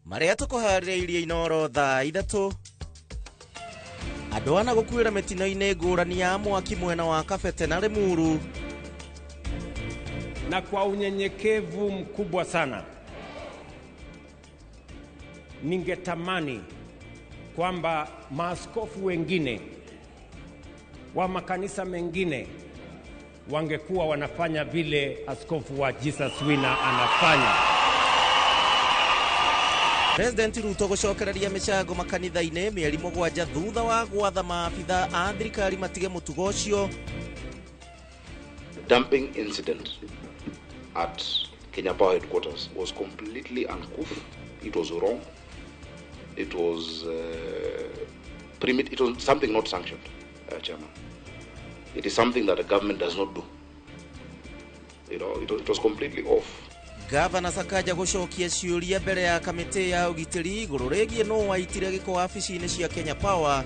Maria tukuhariirie inoro thaa ithatu. Andu ana gukwira mitino-ini ngurani ya mwaki mwena wa Kabete na Limuru. Na kwa unyenyekevu mkubwa sana ningetamani kwamba maaskofu wengine wa makanisa mengine wangekuwa wanafanya vile askofu wa Jesus Winner anafanya. President Ruto gucokereria micango makanitha-ini mieri 7 thutha wa gwatha maabitha a thirikari matige mutugo ucio. Dumping incident at Kenya Power headquarters was completely uncouth. It was wrong. It was it was something not sanctioned, Chairman. It is something that the government does not do. It was completely off. Governor Sakaja gucokia ciuria mbere ya kamiti ya ugitiri iguru rigie no waitire giko wabici-ini cia Kenya Power.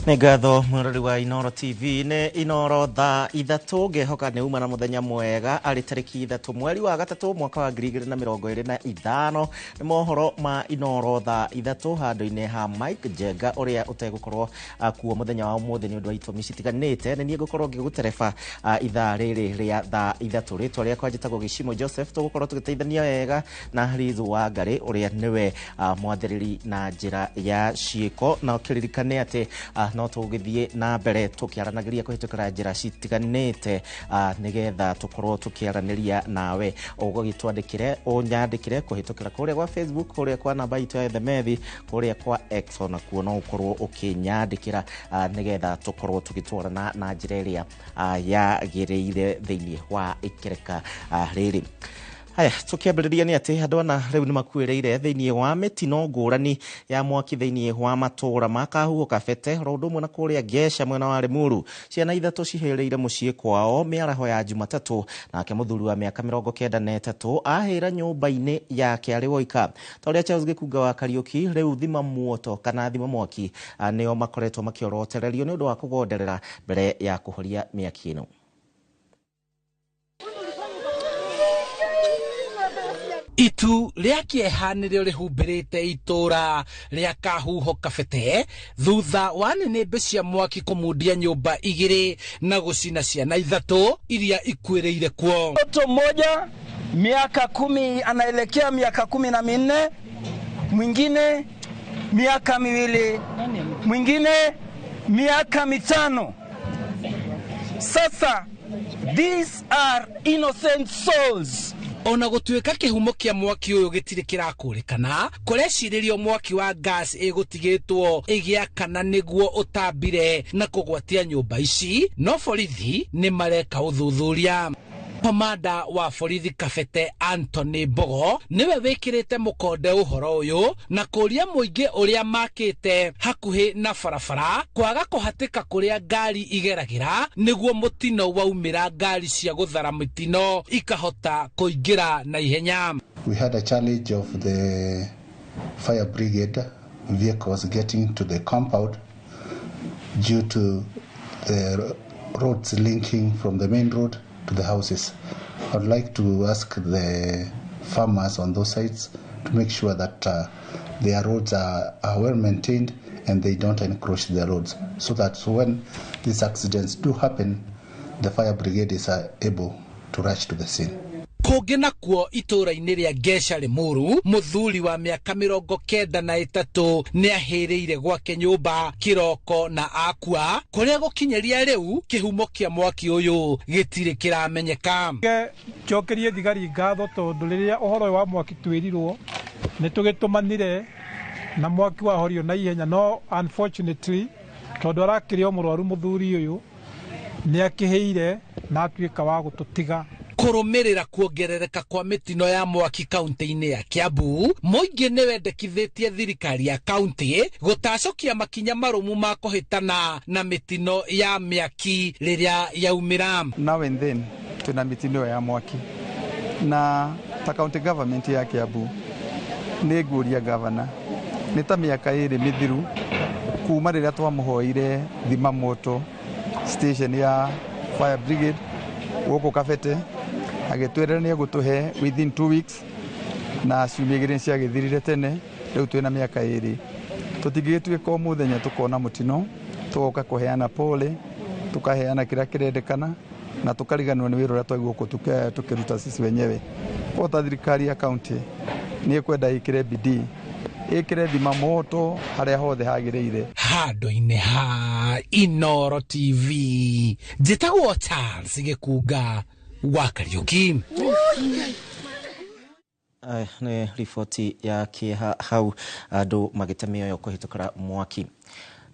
Negatho murori wa Inoro TV ne Inoro thaa ithatu ngehoka ne uma na muthenya mwega ari tariki 3 mweri wa gatatu mwaka wa 2025 ni mohoro ma Inoro thaa ithatu handu-ini ha Mike Jenga uria utegukorwo kuo muthenya wa umuthi ni undu wa itumi citiganite ni gukorwo ngigutereba ithaa riri ria thaa ithatu ritwa ria kwa njitagwo Gishimo Joseph tugukorwo tugiteithania wega na Rizu wa Ngari uria niwe mwathiriri na njira ya ciiko na kiririkane ati no tugithie na mbere tukiaranagiria kuhitukira njira citiganite nigetha tukorwo tukiaraniria nawe ugugitwandikire unyandikire kuhitukira kuria kwa Facebook kuria kwa namba itu ya Themethi kuria kwa X na kuona ukorwo ukinyandikira nigetha tukorwo tugitwarana na njira iria yagireire thiini wa ikereka riri. Haya tukiambiriria ni ati andu ana riu ni makuireire thiini wa mitino ngurani ya mwaki thiini wa matura makahuo Kabete rondu mwe na kuria Gesha mwena wa Limuru. Ciana ithatu cihereire mucii kwao miaraho ya Jumatatu nake muthuri wa miaka 93 ahira nyumba-ini yake ari woika. Toria Charles Gikuga wa Kariuki riu thima muoto kana thima mwaki nio makoretwo makiorotererio ni undu wa kugonderera mbere ya kuhoria miaki ino. Itu ria kieha nirio rihumbirite itura ria Kahuho Kabete thutha wa nene cia mwaki kumudia nyumba igiri na gucina ciana ithatu iria ikwireire kuo. Mtoto mmoja miaka 10 anaelekea miaka 14, mwingine miaka 2, mwingine miaka 5. Sasa these are innocent souls. Ona gutuika kihumo kia mwaki uyu gitire kirakurikana kureciiririo mwaki wa gas igutigitwo igiakana niguo utambire na kugwatia nyumba ici no borithi ni mareka uthuthuria. Komanda wa borithi Kabete Anthony Mbogo niwe wikirite mukonde uhoro uyu na kuria muingi uria makite hakuhi na barabara kwaga kuhatika kuria ngari igeragira niguo mutino waumira ngari cia guthara mitino ikahota kuingira na ihenya. We had a challenge of the fire brigade vehicles getting to the compound due to the roads linking from the main road to the houses. I would like to ask the farmers on those sites to make sure that their roads are well maintained and they don't encroach the roads, so that when these accidents do happen, the fire brigade is able to rush to the scene. Kungi nakuo itura-ini ria Gesha Limuru muthuri wa miaka 93 ni ahiriire gwake nyumba kiroko na akua kuria gukinyeria riu kihumo kia mwaki uyu gitire kiramenyeka. Njokerie thigari ngatho tondu riria uhoro wa mwaki twirirwo ni tugitumanire na mwaki wa horio na ihenya, no unfortunately tondu arakirio murwaru muthuri uyu ni akiheire na atuika wa gututiga kurumirira kuongerereka kwa mitino ya mwaki kaunti-ini ya Kiambu, muingi ni wendekithitie thirikari ya kaunti gutacokia makinya marumu ma kuhitana na mitino ya miaki riria yaumira. Now and then tuna mitino ya mwaki na ta county government ya Kiambu ni guria governor ni ta miaka iri mithiru kuma riria twamuhoire thima moto station ya fire brigade goko Kabete agitwirira ni gutuhe within 2 weeks na ciumia igiri cia githirire tene riu twina miaka iri tutigituika o muthenya tukona mutino tugoka kuheana pole tukaheana kira kirendekana na tukariganwo ni wira uria twagwo tukiruta sisi wenyewe. Kwa thirikari ya county ni kwenda ikire bidii ikire thima moto haria hothe hagiriire. Handu-ini ha Inoro TV njitagwo Charles Gikuga wa Kariuki. Nĩ riboti ya kĩeha hau andũ magĩte mĩoyo kũhĩtũkĩra mwaki.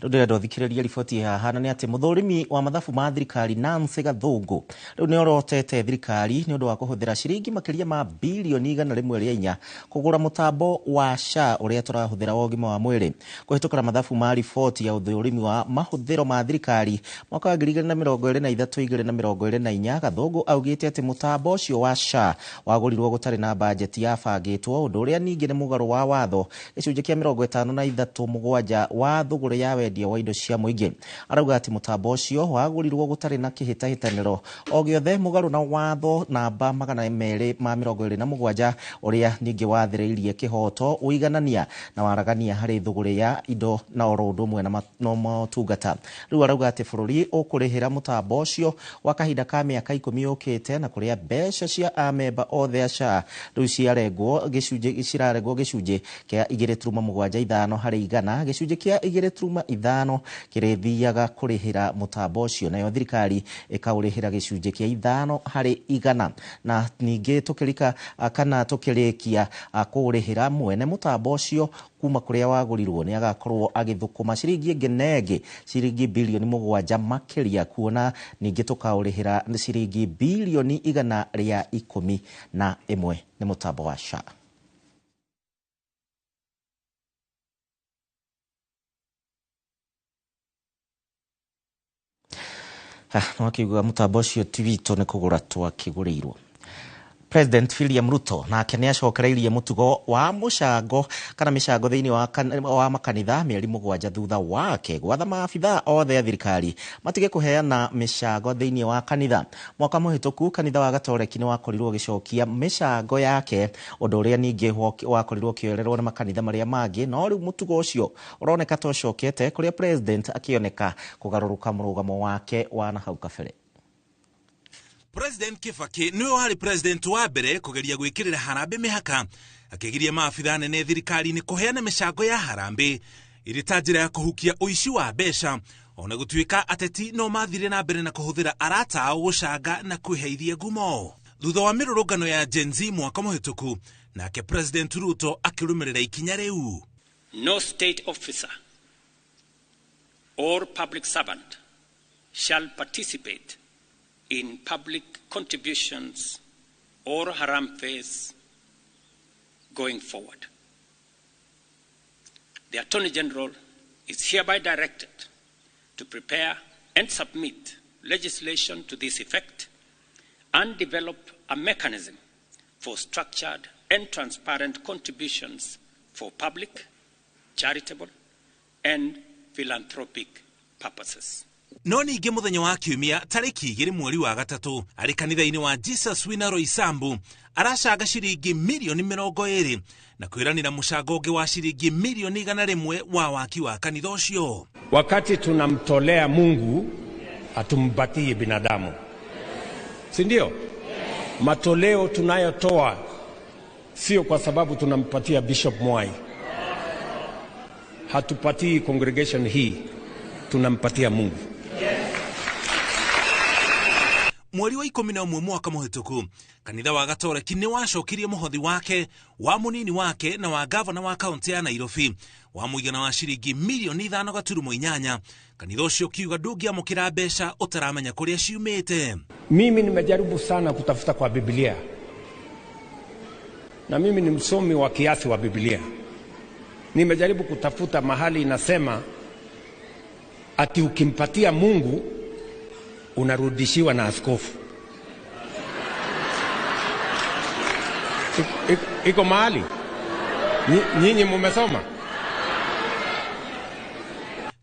Rĩu ndĩrenda ũthikĩrĩrie riboti haha, na nĩ atĩ mũthũrimi wa mathabu ma thirikari Nancy Gathũngũ rĩu nĩ orotete thirikari nĩ ũndũ wa kũhũthĩra ciringi makĩria ma bilioni 104 kũgũra mũtambo wa SHA ũrĩa tũrahũthĩra wa ũgima wa mwĩrĩ. Kũhĩtũkĩra mathabu ma riboti ya ũthũrimi wa mahũthĩro ma thirikari mwaka wa 2023-2024, Gathũngũ augĩte atĩ mũtambo ũcio wa SHA wagũrirwo gũtarĩ na bajeti yabangĩtwo, ũndũ ũrĩa ningĩ nĩ mũgarũ wa watho gĩcunjĩ kĩa 53.7 wa thũgũrĩ ya wendia wa indo cia mũingĩ. Arauga atĩ mũtambo ũcio wagũrirwo gũtarĩ na kĩhĩtahĩtanĩro o gĩothe mũgarũ na watho namba 227 ũrĩa ningĩ wathĩrĩirie kĩhoto, ũiganania na waragania harĩ thũgũrĩ ya indo na oro ũndũ ũmwe na motungata. Rĩu arauga atĩ bũrũri ũkũrĩhĩra mũtambo ũcio wa kahinda ka mĩaka 10 yũkĩte, na kũrĩa mbeca cia amemba othe a SHA rĩu cirarengwo gĩcunjĩ kĩa 2.75 harĩ igana, gĩcunjĩ kĩa 2.5 kĩrĩthiaga kũrĩhĩra mũtambo ũcio, nayo thirikari ĩkaũrĩhĩra gĩcunjĩ kĩa 5 harĩ igana. Na ningĩ tũkĩrĩkia kũrĩhĩra mwene mũtambo ũcio kuma kũrĩa wagũrirwo nĩ agakorwo agĩthũkũma ciringi ngenenge ciringi bilioni 7 makĩria, kuona ningĩ tũkaũrĩhĩra ciringi bilioni 111 nĩ mũtambo wa SHA. Nwakiuga mũtambo ũcio ti witũ nĩ kũgũra twakĩgũrĩirwo. President William Ruto nake nĩ acokereirie mũtugo wa mũcango kana mĩcango thĩinĩ wa makanitha mĩeri 7 thutha wake gwatha maabithaa othe a thirikari matige kũheana mĩcango thĩinĩ wa kanitha. Mwaka mũhĩtũku kanitha wa Gatoreki nĩ wakorirwo gĩcokia mĩcango yake, ũndũ ũrĩa ningĩ wakorirwo kĩoererwo nĩ makanitha marĩa mangĩ, no rĩu mũtugo ũcio ũroneka ta ũcokete kũrĩa president akĩoneka kũgarũrũka mũrũgamo wake wa nahau kabere. President Kibaki niwe wari president wa mbere kugeria gwikirira harambe mihaka, akigiria maabitha nene thirikari ni kuheana mĩcango ya harambe iri ta njĩra ya kuhukia uici wa mbeca, ona gũtuĩka ateti no mathire na mbere na kuhuthira arata ao gũcanga na kwiheithia ngumo. Thutha wa mĩrũrũngano ya Gen Z mwaka mũhĩtũku, nake President Ruto akĩrũmĩrĩra ikinya rĩu. No state officer or public servant shall participate in public contributions or harambees going forward. The Attorney General is hereby directed to prepare and submit legislation to this effect and develop a mechanism for structured and transparent contributions for public, charitable, and philanthropic purposes. No ningĩ mũthenya wa kiumia tarĩki 2 mweri wa gatatũ arĩ kanitha-inĩ wa Jesus Winner Roysambu aracanga ciringi milioni 20 na kwĩranĩra mũcango ũngĩ wa ciringi milioni 100 wa waki wa kanitha ũcio. Wakati tunamtolea Mungu hatumpatii binadamu, si ndio? Matoleo tunayotoa sio kwa sababu tunampatia Bishop Mwai, hatupatii congregation hii, tunampatia Mungu. mweri wa 11 mwaka muhituku kanitha wa Gatoreki ni wacokirie muhothi wake wa munini wake na wa gavana wa kaunti ya Nairobi wa muigana wa shiringi milioni 5.8. Kanitha ucio kiuga ndungiamukira mbeca utaramenya kuria ciumite. Mimi nimejaribu sana kutafuta kwa Biblia, na mimi ni msomi wa kiasi wa Biblia. Nimejaribu kutafuta mahali inasema ati ukimpatia Mungu unarudishiwa na askofu. Iko mahali? Nyinyi mumesoma?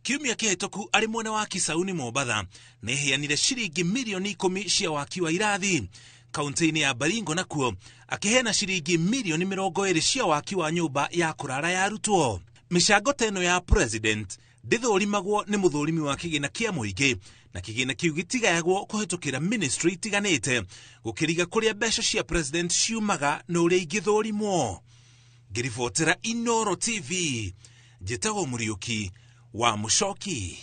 Kiumia kihetoku ari mwena wa Kisauni Mombatha neheanire shiringi milioni 10 cia waki wa irathi. Kaunti-ini ya Baringo nakuo akihena shiringi milioni 20 cia waki wa nyumba ya kurara ya arutwo. Micango teno ya president ndithurimagwo ni muthurimi wa kigina kia muingi, na kigina kiu gitigayagwo kuhitukira ministry tiganite gukiriga kuria mbeca cia president ciumaga na uria ingithurimwo. Ngiribotera Inoro TV, Njetago Muriuki wa Mucoki.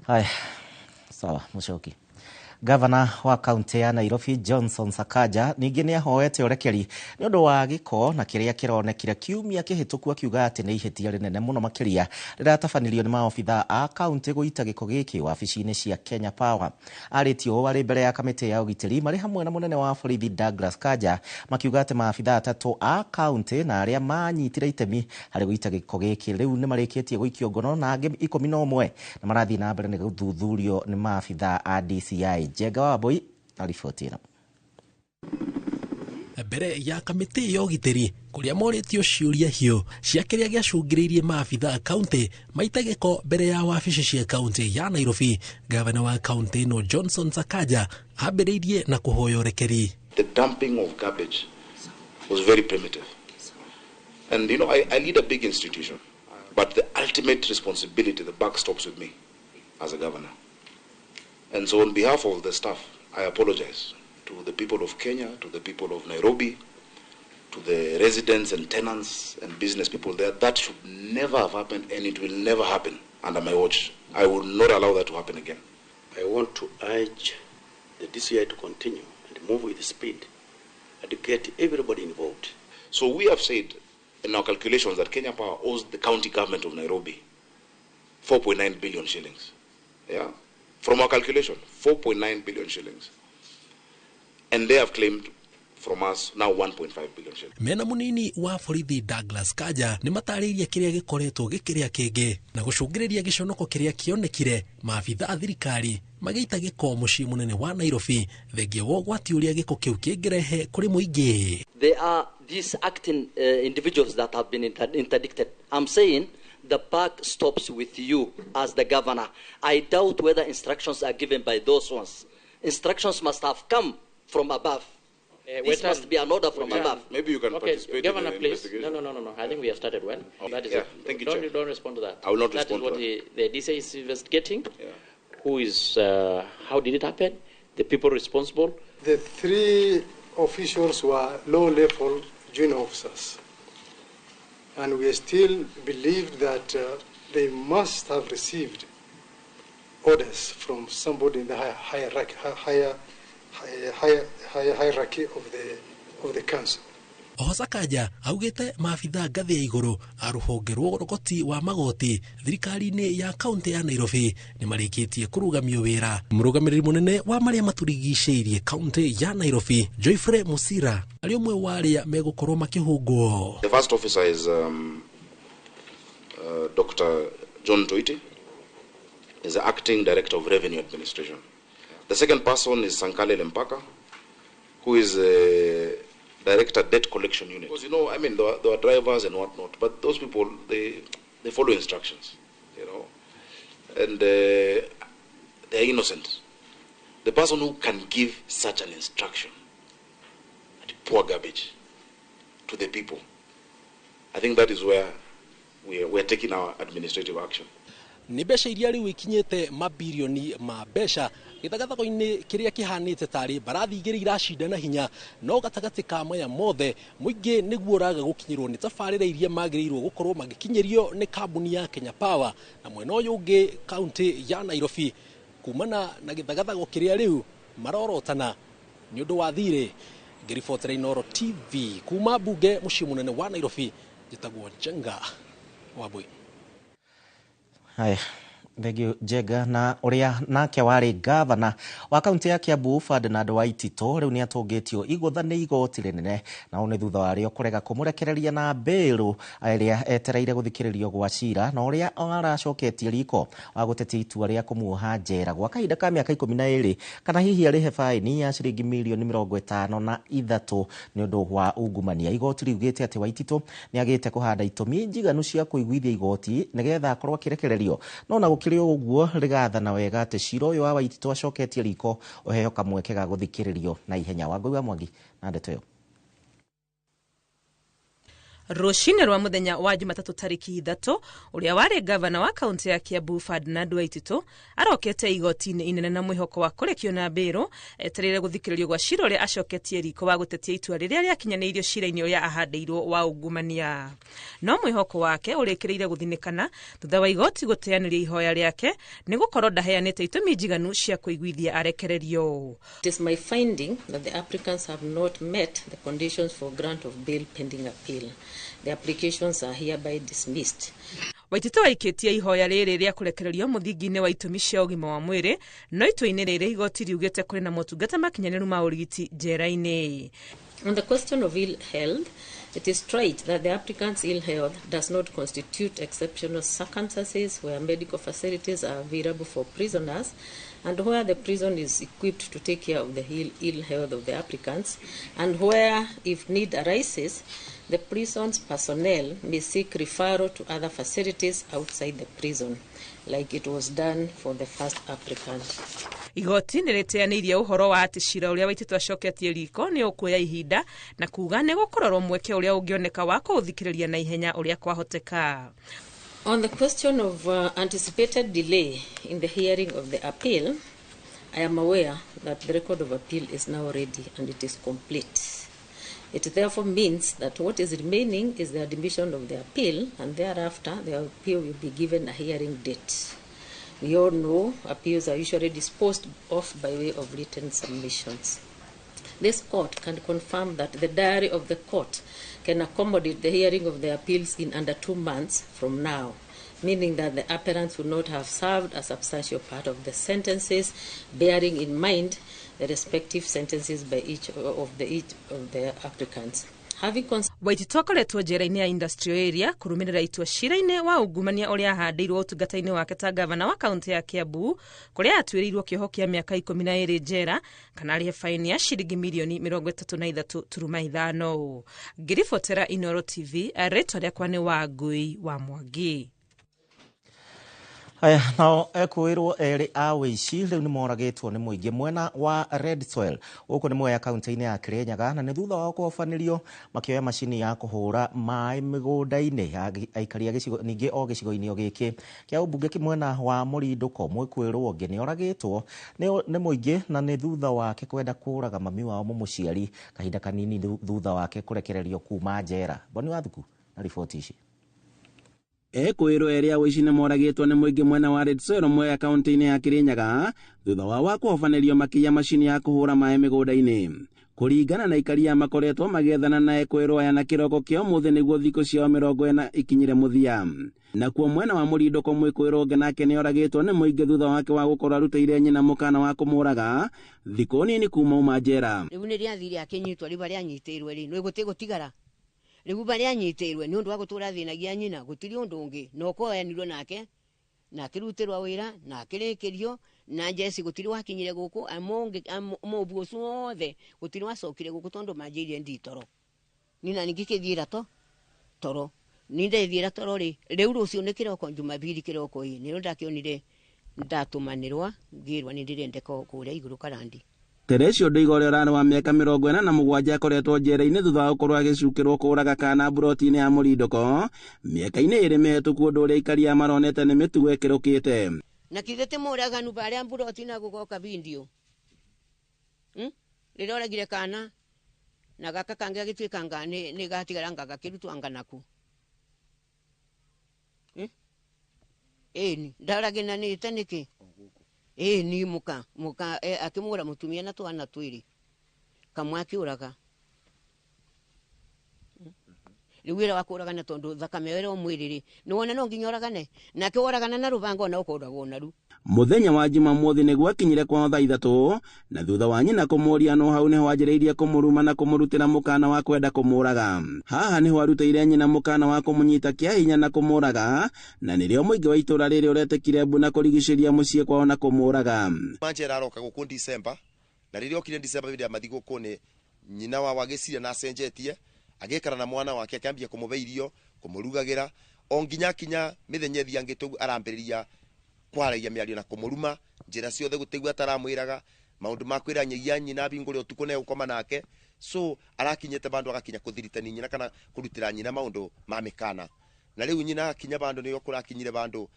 Haya, sawa Mucoki. Gavana wa kaunti ya Nairobi Johnson Sakaja ningi ni ahoete urekeri ni undu wa giko na kiria kironekire kiumia kihituku akiuga ati ni ihitia rinene muno makiria riratafanirio ni maofitha a kaunti guita giko giki wabici-ini cia Kenya Power. Aritio wari mbere ya kamiti ya ugitiri mari hamwe na munene wa borithi Douglas Kanja makiuga ati maofitha atatu a kaunti na aria manyitire itemi hari guita giko giki riu ni marikitie guikio ngono na angi 11 na marathi na mbere ni guthuthurio ni maofitha a DCI. Jega wa boy alifoti na mbere ya kamiti ya ugitiri kuria moritio ciuria hiyo cia kiria giacungiriirie maafitha kaunti maitagiko mbere ya wabici cia kaunti ya Nairobi. Gavana wa kaunti no Johnson Sakaja ambiriirie na kuhoya urekeri. The dumping of garbage was very primitive, and you know I lead a big institution, but the ultimate responsibility, the buck stops with me as a governor. And so on behalf of the staff, I apologize to the people of Kenya, to the people of Nairobi, to the residents and tenants and business people there. That should never have happened, and it will never happen under my watch. I will not allow that to happen again. I want to urge the DCI to continue and move with speed and get everybody involved. So we have said in our calculations that Kenya Power owes the county government of Nairobi 4.9 billion shillings. Yeah? From our calculation, 4.9 billion shillings. And they have claimed from us now 1.5 billion shillings. Mena munini wa borithi Douglas Kanja ni matariria kiria gikoretwo gikiria kingi na gucungiriria giconoko kiria kionekire maafitha thirikari magita giko mucii munene wa Nairobi thegio wo gwati uria giko kiu kingirehe kuri muingi. There are these acting individuals that have been interdicted. I'm saying the buck stops with you as the governor. I doubt whether instructions are given by those ones. Instructions must have come from above. This must be an order from above. Maybe you can participate Governor, in the please. investigation. No. I think we have started well. That is it. Thank you, Don't respond to that. I will not respond to that. That is what the DCI is investigating. Yeah. Who is, how did it happen? The people responsible. The three officials were low-level junior officers. And we still believe that they must have received orders from somebody in the hierarchy of the council. Sakaja augite maafitha ngathi ya iguru a ruhonge rwa rogoti wa magoti thirikari-ini ya kaunti ya Nairobi ni marikitie kurugamio wira. Murugamiriri munene wa maria maturigiceirie kaunti ya Nairobi Joyfrey Musira ari umwe wa aria megukorwo makihungwo. The first officer is Dr. John Toiti, is the acting director of revenue administration. The second person is Sankale Lempaka, who is director debt collection unit. Because I mean, there are drivers and whatnot, but those people they follow instructions, and they are innocent. The person who can give such an instruction, pour garbage to the people, I think that is where we are taking our administrative action. Ni mbeca iria riu ikinyete mabilioni ma mbeca gitagathako-ini kiria kihanite tari barathi igiri iracindana hinya no gatagati ka maya mothe muingi niguo raga gukinyirwo ni tafarira iria magirirwo gukorwo magikinyirio ni kambuni ya Kenya Power na mwena uyu ungi kaunti ya Nairobi kumana na githagathago kiria riu marorotana ni undu wa thire. Ngiribotera Inooro TV kuma bunge muciĩ munene wa Nairobi, njĩtagwo Njenga Wambui. Haya, thegio Njenga. Na uria nake warĩ gavana wa kaunti ya Kiambu Ferdinand Waitito riu ni atungĩtio igũtha nĩ igoti rĩnene, na nĩ thutha warĩo kũrega kũmũrekereria na mbĩrũ ĩrĩa etereire gũthikĩrĩrio gwa cira, na ũrĩa aracoketie riko wa gũtetia itua rĩa kũmuoha njera gwa kahinda ka mĩaka 12 kana hihi arĩhe faini ya ciringi mirioni 53 nĩ ũndũ wa ungumania. Igoti riugĩte atĩ Waitito nĩ agĩte kũhanda itũmi njiganu cia kũiguithia igoti nĩgetha akorwo akĩrekererio, no na kĩrĩ ũguo rĩgathana wega atĩ cira ũyũ wa Waitito acoketie riko ũheo kamweke ga gũthikĩrĩrio na ihenya. Wangũi wa Mwangi na ndeto ĩyo. Rũcinĩ rwa muthenya wa Jumatatu tariki 3, uria warĩ gavana wa kaunti ya Kiambu Ferdinand Waitito arokete igoti-inĩ inene na mwĩhoko wa kũrekio na mbĩrũ etereire gũthikĩrĩrio gwa cira ũrĩa acoketie riko wa gũtetia itua rĩrĩa rĩakinyanĩirio cira-inĩ ũrĩa ahandĩirwo wa ungumania. No mwĩhoko wake ũrĩkĩrĩire gũthinĩkana thutha wa igoti gũteanĩria ihoya rĩake nĩ gũkorwo ndaheanĩte itũmi njiganu cia kũiguithia arekererio. It is my finding that the applicants have not met the conditions for grant of bail pending appeal. The applications are hereby dismissed. Waitito waikĩtie ihoya rĩrĩ rĩa kũrekererio mũthingi-inĩ wa itũmi cia ũgima wa mwĩrĩ, no itua-inĩ rĩrĩ igoti riugĩte kũrĩ na motungata makinyanĩru ma ũrigiti njera-inĩ. On the question of ill health, it is straight that the applicant's ill health does not constitute exceptional circumstances where medical facilities are available for prisoners and where the prison is equipped to take care of the ill health of the applicants, and where, if need arises, the prison's personnel may seek referral to other facilities outside the prison, like it was done for the first applicant. Igoti nĩ rĩteanĩirie ũhoro wa atĩ cira ũrĩa Waitito acoketie riko nĩ ũkuoya ihinda na kuga nĩ gũkororwo mweke ũrĩa ũngĩoneka wa kũũthikĩrĩria na ihenya ũrĩa kwahoteka. On the question of anticipated delay in the hearing of the appeal, I am aware that the record of appeal is now ready and it is complete. It therefore means that what is remaining is the admission of the appeal, and thereafter the appeal will be given a hearing date. We all know appeals are usually disposed of by way of written submissions. This court can confirm that the diary of the court can accommodate the hearing of the appeals in under 2 months from now, meaning that the appellants will not have served a substantial part of the sentences, bearing in mind the respective sentences by each of the applicants. Waitito akoretwo njera-inĩ ya industrial area kũrũmĩrĩra itua cira-inĩ wa ungumania ũrĩa ahandĩirwo ũtungata-inĩ wake ta gavana wa kaunti ya Kiambu, kũrĩa atuĩrĩirwo kĩoho kĩa mĩaka 12 njera kana arĩhe faini ya ciringi mirioni 33.5. Ngiribotera Inooro TV, rĩtwa rĩakwa nĩ Wangũi wa Mwangi. Haya, nao ekwĩrwo erĩ a wĩici rĩu nĩ moragĩtwo nĩ mũingĩ mwena wa Red Soil gũkũ nĩ Mwea kaunti-inĩ ya Kirinyaga, na nĩ thutha wa kũhobanĩrio makĩoya macini ya kũhũra maĩ mĩgũnda-inĩ ya aikari a gĩcigo ningĩ o gĩcigo-inĩ gĩkĩ kĩa ũmbunge mwena wa Mũrindũko. Mwĩkwĩrwo ũngĩ nĩ oragĩtwo nĩ mũingĩ na nĩ thutha wake kwenda kũraga mami wao mũciari kahinda kanini thutha wake kũrekererio kuma njera. Boni Wathuku na riboti ici. Ekwĩrwo erĩ a wĩici nĩ moragĩtwo nĩ mũingĩ mwena wa Red Soil Mwea kaunti-inĩ ya Kirinyaga thutha wa kũhobanĩrio makĩiya macini ya kũhũra maĩ mĩgũnda-inĩ. Kũringana na ikaria makoretwo magĩethana na ekwĩrwo aya na kĩroko kĩa ũmũthĩ nĩguo thikũ ciao 40 ikinyire mũthia. Nakuo mwena wa Mũrindũko mwĩkwĩrwo ũngĩ nake nĩ oragĩtwo nĩ mũingĩ thutha wake wa gũkorwo arutĩire nyina mũkana wa kũmũraga thikũ nini kuma uma njera. Rĩu nĩ rĩathire akĩnyitwo rĩu barĩa anyitĩirwo rĩ nĩ gũtigara. Rĩu barĩa anyitĩirwo nĩ ũndũ wa gũtũra thĩnagia nyina gũtirĩ ũndũ ũngĩ no koyanirwo nake na akĩrutĩrwo wĩra na akĩrĩkĩrio na njeci gũtirĩ wakinyire gũkũ mũmbu ũcio wothe gũtirĩ wacokire gũkũ tondũ manjĩire nditoro nina ningĩkĩthiĩra toro nindethiĩra toro rĩ rĩu rũciũ nĩ kĩroko Jumapili kĩroko ĩ nĩ ndakĩonire ndatũmanĩrwa ngĩrwa nĩ ndĩrendeka kũrĩa igũrũ Karandi. Terecio Ndĩgore ũrarĩ wa mĩaka 47 akoretwo njera-inĩ thutha wa gũkorwo agĩcukĩrwo kũraga kana buroti-inĩ ya Mũrindũko mĩaka-inĩ ĩrĩ mĩhĩtũku, ũndũ ũrĩa ikaria maronete nĩ mĩtugo ĩkĩrũkĩte. Na kithete mũraganu barĩa buroti na gũgoka video rĩrĩa oragire kana na gaka kangĩ agĩtuĩka nĩ gatigara ngagakĩrutwo anganaku ĩni ndaragĩnanĩte nĩkĩ ni muka akimura mutumia na twana twiri kamwe akiuraga liwira wakuragana tondu thakame wera omwiriri ni wona no nginyoragane nake woragana na rubango na ukoragwo naru. Muthenya wa Jumamothi niguo akinyire kwa thaa 3 na thutha wa nyina kumuria no hau niho anjiriirie kumuruma na kumurutira mukana wa kwenda kumuraga. Haha niho arutire nyina mukana wa kumunyita kia hinya na kumuraga, na nirio muingi wa itura riri uretekire mbu na kurigishiria mucie kwao na kumuraga. Manjera aroka guku December na ririo kire December video mathigo kone nyina wa wagiciria na acenjetie agekara na mwana wake akambia kumubeirio kumurugagira onginya kinya mithenya thiangitu arambiriria kwaragia miario na kumuruma njira ciothe gutegua ataramwiraga maundu makwira nyigia nyina binguri utuko ne ukoma nake, so arakinyete bandu agakinya kuthiritani nyina kana kurutira nyina maundu mamikana na riu nyina akinya bandu niyo kurakinyire bandu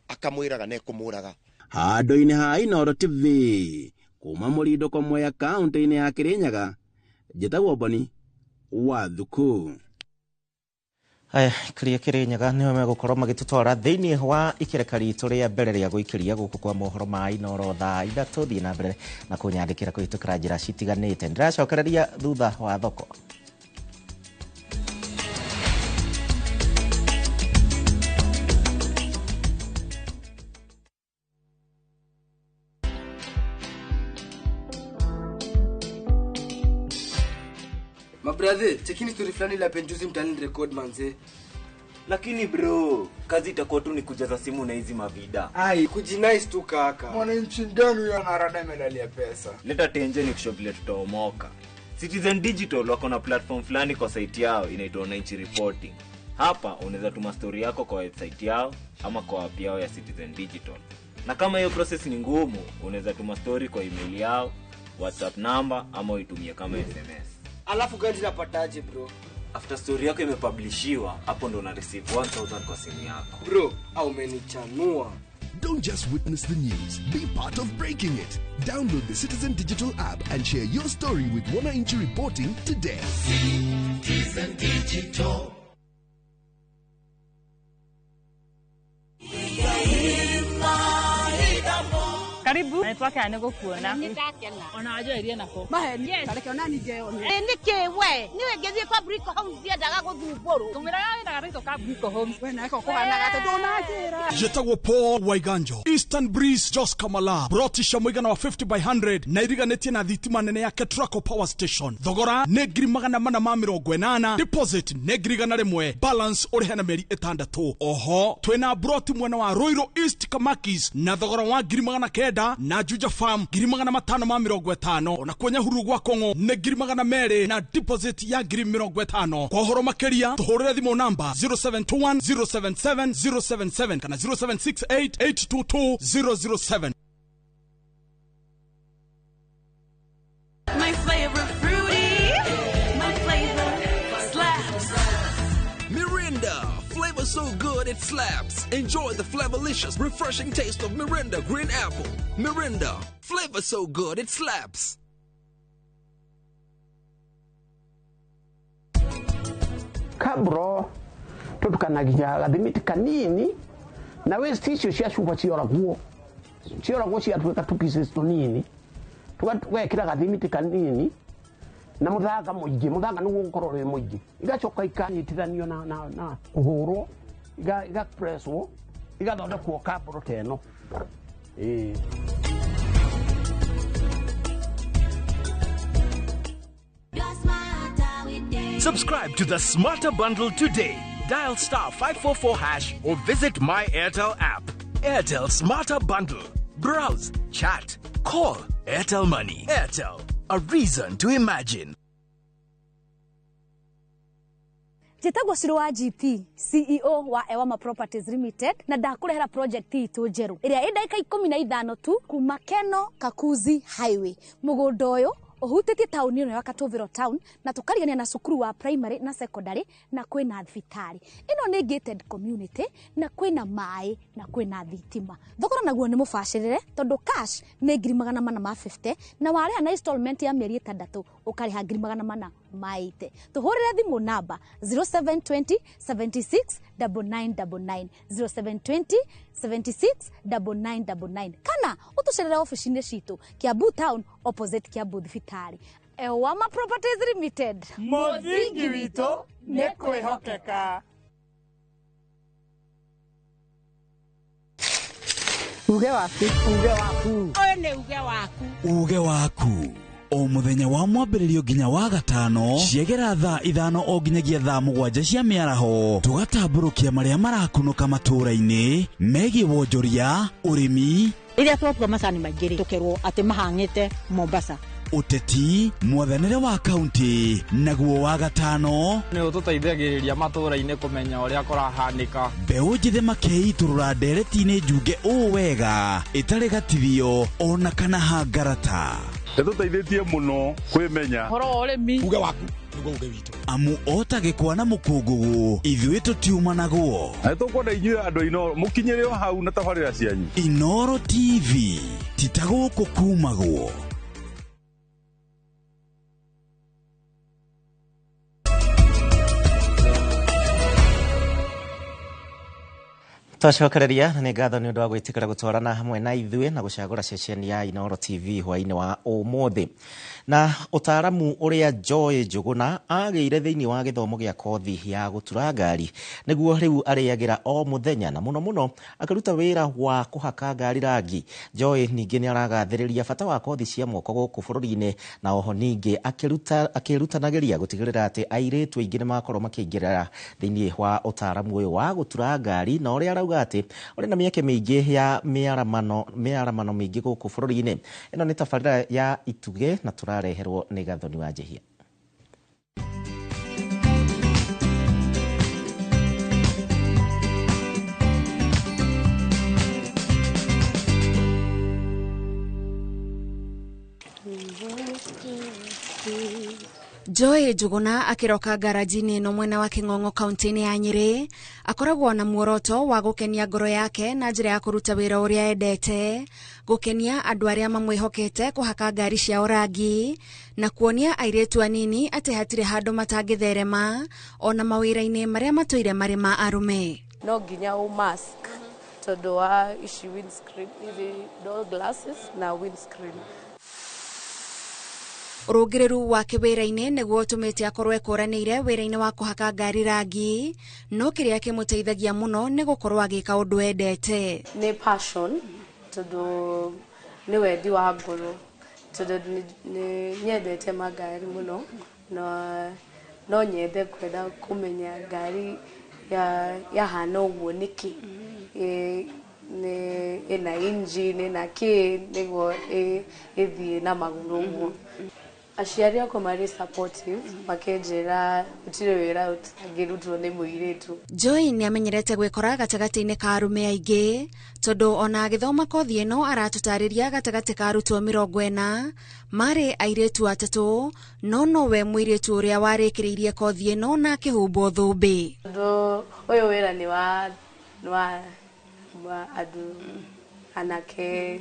akamwiraga ne kumuraga. Handu-ini ha Inooro TV kuma Murindo kwa Mwea kaunti-ini ya Kirinyaga, njitagwo Boni wa Thuku. Aya kiria Kirinyaga niho megukorwo magitutwara thiini wa ikereka ritu ria mbere ria guikiria guku kwa mohoro ma Inooro thaa 3 thii na mbere na kunyandikira kuhitukira njira citiganite. Ndiracokereria thutha wa thoko. Brother, chekini story fulani la penjuzi mtani record manze. Lakini bro, kazi itakuwa tu ni kujaza simu na hizi mavida. Ai, kujinice tu kaka. Mwananchi ndani huyo anarada medali ya pesa. Leta tenje ni kusho vile tutaomoka. Citizen Digital wako na platform fulani kwa site yao inaitwa Wananchi Reporting. Hapa unaweza tuma story yako kwa website yao ama kwa app yao ya Citizen Digital. Na kama hiyo process ni ngumu, unaweza tuma story kwa email yao, WhatsApp number ama uitumie kama SMS. Alafu gani napataje bro? After story yako imepublishiwa, hapo ndo una receive 1000 kwa simu yako. Bro, au umenichanua. Don't just witness the news, be part of breaking it. Download the Citizen Digital app and share your story with Wananchi Reporting today. Citizen Digital. Karibu. Naitwa Kane gukuona. Ona ajo irie nako. Maheni. Tareke ona nije ona. Nikewe. Niwe ngethie kwa Brico Homes ndiendaga guthumburu. Tumira ina rito ka Brico Homes. We na iko kuhana gate ndonajira. Jetagwo Paul Waiganjo. Eastern Breeze Jos Kamala. Brotisha muigana wa 50 by 100 na iriganetie na thitima nene ya Ketraco Power Station. Thogora ne ngiri magana mana ma 80. Deposit ne ngiri gana rimwe. Balance urihana meri 6. Oho, twena broti mwena wa Royal East Kamakis na thogora wa ngiri magana 9 na Juja Farm ngiri magana 550. Ona kwenya huru gwa Kongo ne ngiri magana 2 na deposit ya ngiri 50. Kwa horo makeria tuhurire thimo namba 0721077077 kana 0768822007. My favorite fruity, my flavor slaps. Mirinda, flavor so good it slaps. Enjoy the flavorlicious, refreshing taste of Mirinda Green Apple. Mirinda, flavor so good it slaps. Kabro, tutukanagia gathimiti kanini na waste icio cia cuba cioragwo ciatuika tu pieces tunini tugekira gathimiti kanini na muthanga muingi muthanga niguo gukorwo wi muingi igacoka ikanyitiranio na kuhurwo iga presswo igathondekwo kabro teno. Subscribe to the Smarter Bundle today. Dial *544# or visit My Airtel app. Airtel Smarter Bundle. Browse, chat, call. Airtel Money. Airtel. A reason to imagine. Jitagwo Sirwa GP, CEO wa Ewama Properties Limited, na ndakurehera project itu njeru iria indaika 15 tu kuma Keno Kakuzi Highway. Mugunda uyu uhutitie tauni ino ya Katuviro town na tukarigania na cukuru wa primary na secondary na kwina thibitari. Ino ni gated community na kwina mai na kwina thitima. Thogora naguo ni mubashirire tondu cash ni 450 na wale ana installment ya mieri 6 ukariha 450 maite tuhurire thimu namba 0720 76 9999 0720 76 9999 kana utucerere ofici-inĩ citũ Kiambu Town opposite Kiambu Thibitari. Ewama Properties Limited, Mũthingi witũ nĩ kwĩhokeka. Uge waku. Ũyũ nĩ uge waku. Uge waku. O muthenya wa mwambĩrĩrio nginya wa gatano ciegera thaa 5 o nginyagia thaa 7 cia mĩaraho tugatambũrũkia marĩa marakunũka matũũra-inĩ megiĩ wonjoria ũrĩmi rĩrĩa twakua macani maingĩ tũkerwo atĩ mahang'ĩte Mombasa ũteti mwathanĩre wa kaunti naguo wa gatano nĩ ũtũteithagĩrĩria matũũra-inĩ kũmenya ũrĩa kũrahanĩka mbeũ njĩthĩ makeitũrũra ndereti-inĩ njunge ũũ wega ĩtarĩ gatithio ona kana hangarata Tũteithĩtie mũno kwĩmenya horo ũrĩmi uge waku nĩguo uge witũ amu otagĩkwa na mũkũngũgũ ithuĩ tũtiumanagwo na tũkwenda inyuĩ andũ Inoro mũkinyĩre o hau na tabarĩra cianyu Inoro TV titagũkũ kumagwo. Twacokereria na nĩ ngatho nĩ ũndũ wa gwĩtĩkĩra gũtwarana hamwe na ithuĩ na gũcagũra ceceni ya Inoro TV hwaĩ-inĩ wa ũmũthĩ. Na ũtaaramu ũrĩa Joy Njũgũna agĩire thĩinĩ wa gĩthomo gĩa kothi ya gũtura ngari nĩguo rĩu arĩagĩra o mũthenya na mũno mũno akĩruta wĩra wa kũhaka ngari rangi. Joy ningĩ nĩ aragathĩrĩria bata wa kothi cia moko gũkũ bũrũri-inĩ na oho ningĩ akĩrutanagĩria gũtigĩrĩra atĩ airĩtu aingĩ nĩ makorwo makĩingĩrĩra thĩinĩ wa ũtaaramu ũyũ wa gũtura ngari na ũrĩa arauga atĩ ũrĩ na mĩeke mĩingĩ ya mĩaramano mĩingĩ gũkũ bũrũri-inĩ. Ĩno nĩ tabarĩra ya Ituge na tũrareherwo nĩ Gathoni wa Njehia. Joy Njũgũna akiroka garaji-inĩ ĩno mwena wa Kĩng'ong'o kaunti-inĩ ya Nyĩrĩ akoragwo na muoroto wa gũkenia ngoro yake na njĩra ya kũruta wĩra ũrĩa endete, gũkenia andũ arĩa mamwĩhokete kũhaka ngari ciao rangi na kuonia airĩtu anini atĩ hatirĩ handũ matangĩtherema ona mawĩra-inĩ marĩa matũire marĩ ma arũme. No nginya mask tondũ wa ici windscreen izi door glasses na windscreen. Ũrũngĩrĩru wake wĩra-inĩ nĩguo ũtũmĩte akorwo ekũranĩire wĩra-inĩ wa kũhaka ngari rangi, no kĩrĩa kĩmũteithagia mũno nĩ gũkorwo agĩka ũndũ endete. Nĩ passion tondũ nĩ wendi wa ngoro tondũ nĩ nyendete magari mũno no nyende kwenda kũmenya ngari yahana ũguo nĩkĩ ĩna engine ĩna kĩ nĩguo ĩthiĩ na magũrũ ũguo. Aciari akwa marĩ supportive makenjĩra gũtirĩ wĩra ũtangĩrutwo nĩ mũirĩtu. Joy nĩ amenyerete gwĩkora gatagatĩ-inĩ ka arũme aingĩ tondũ ona agĩthoma kothi ĩno aratũtarĩria gatagatĩ ka arutwo 40 marĩ airĩtu atatũ no nowe mũirĩtu ũrĩa warĩkĩrĩirie kothi ĩno na akĩhumbwo thũmbĩ. Ũyũ wĩra nĩ wa andũ anake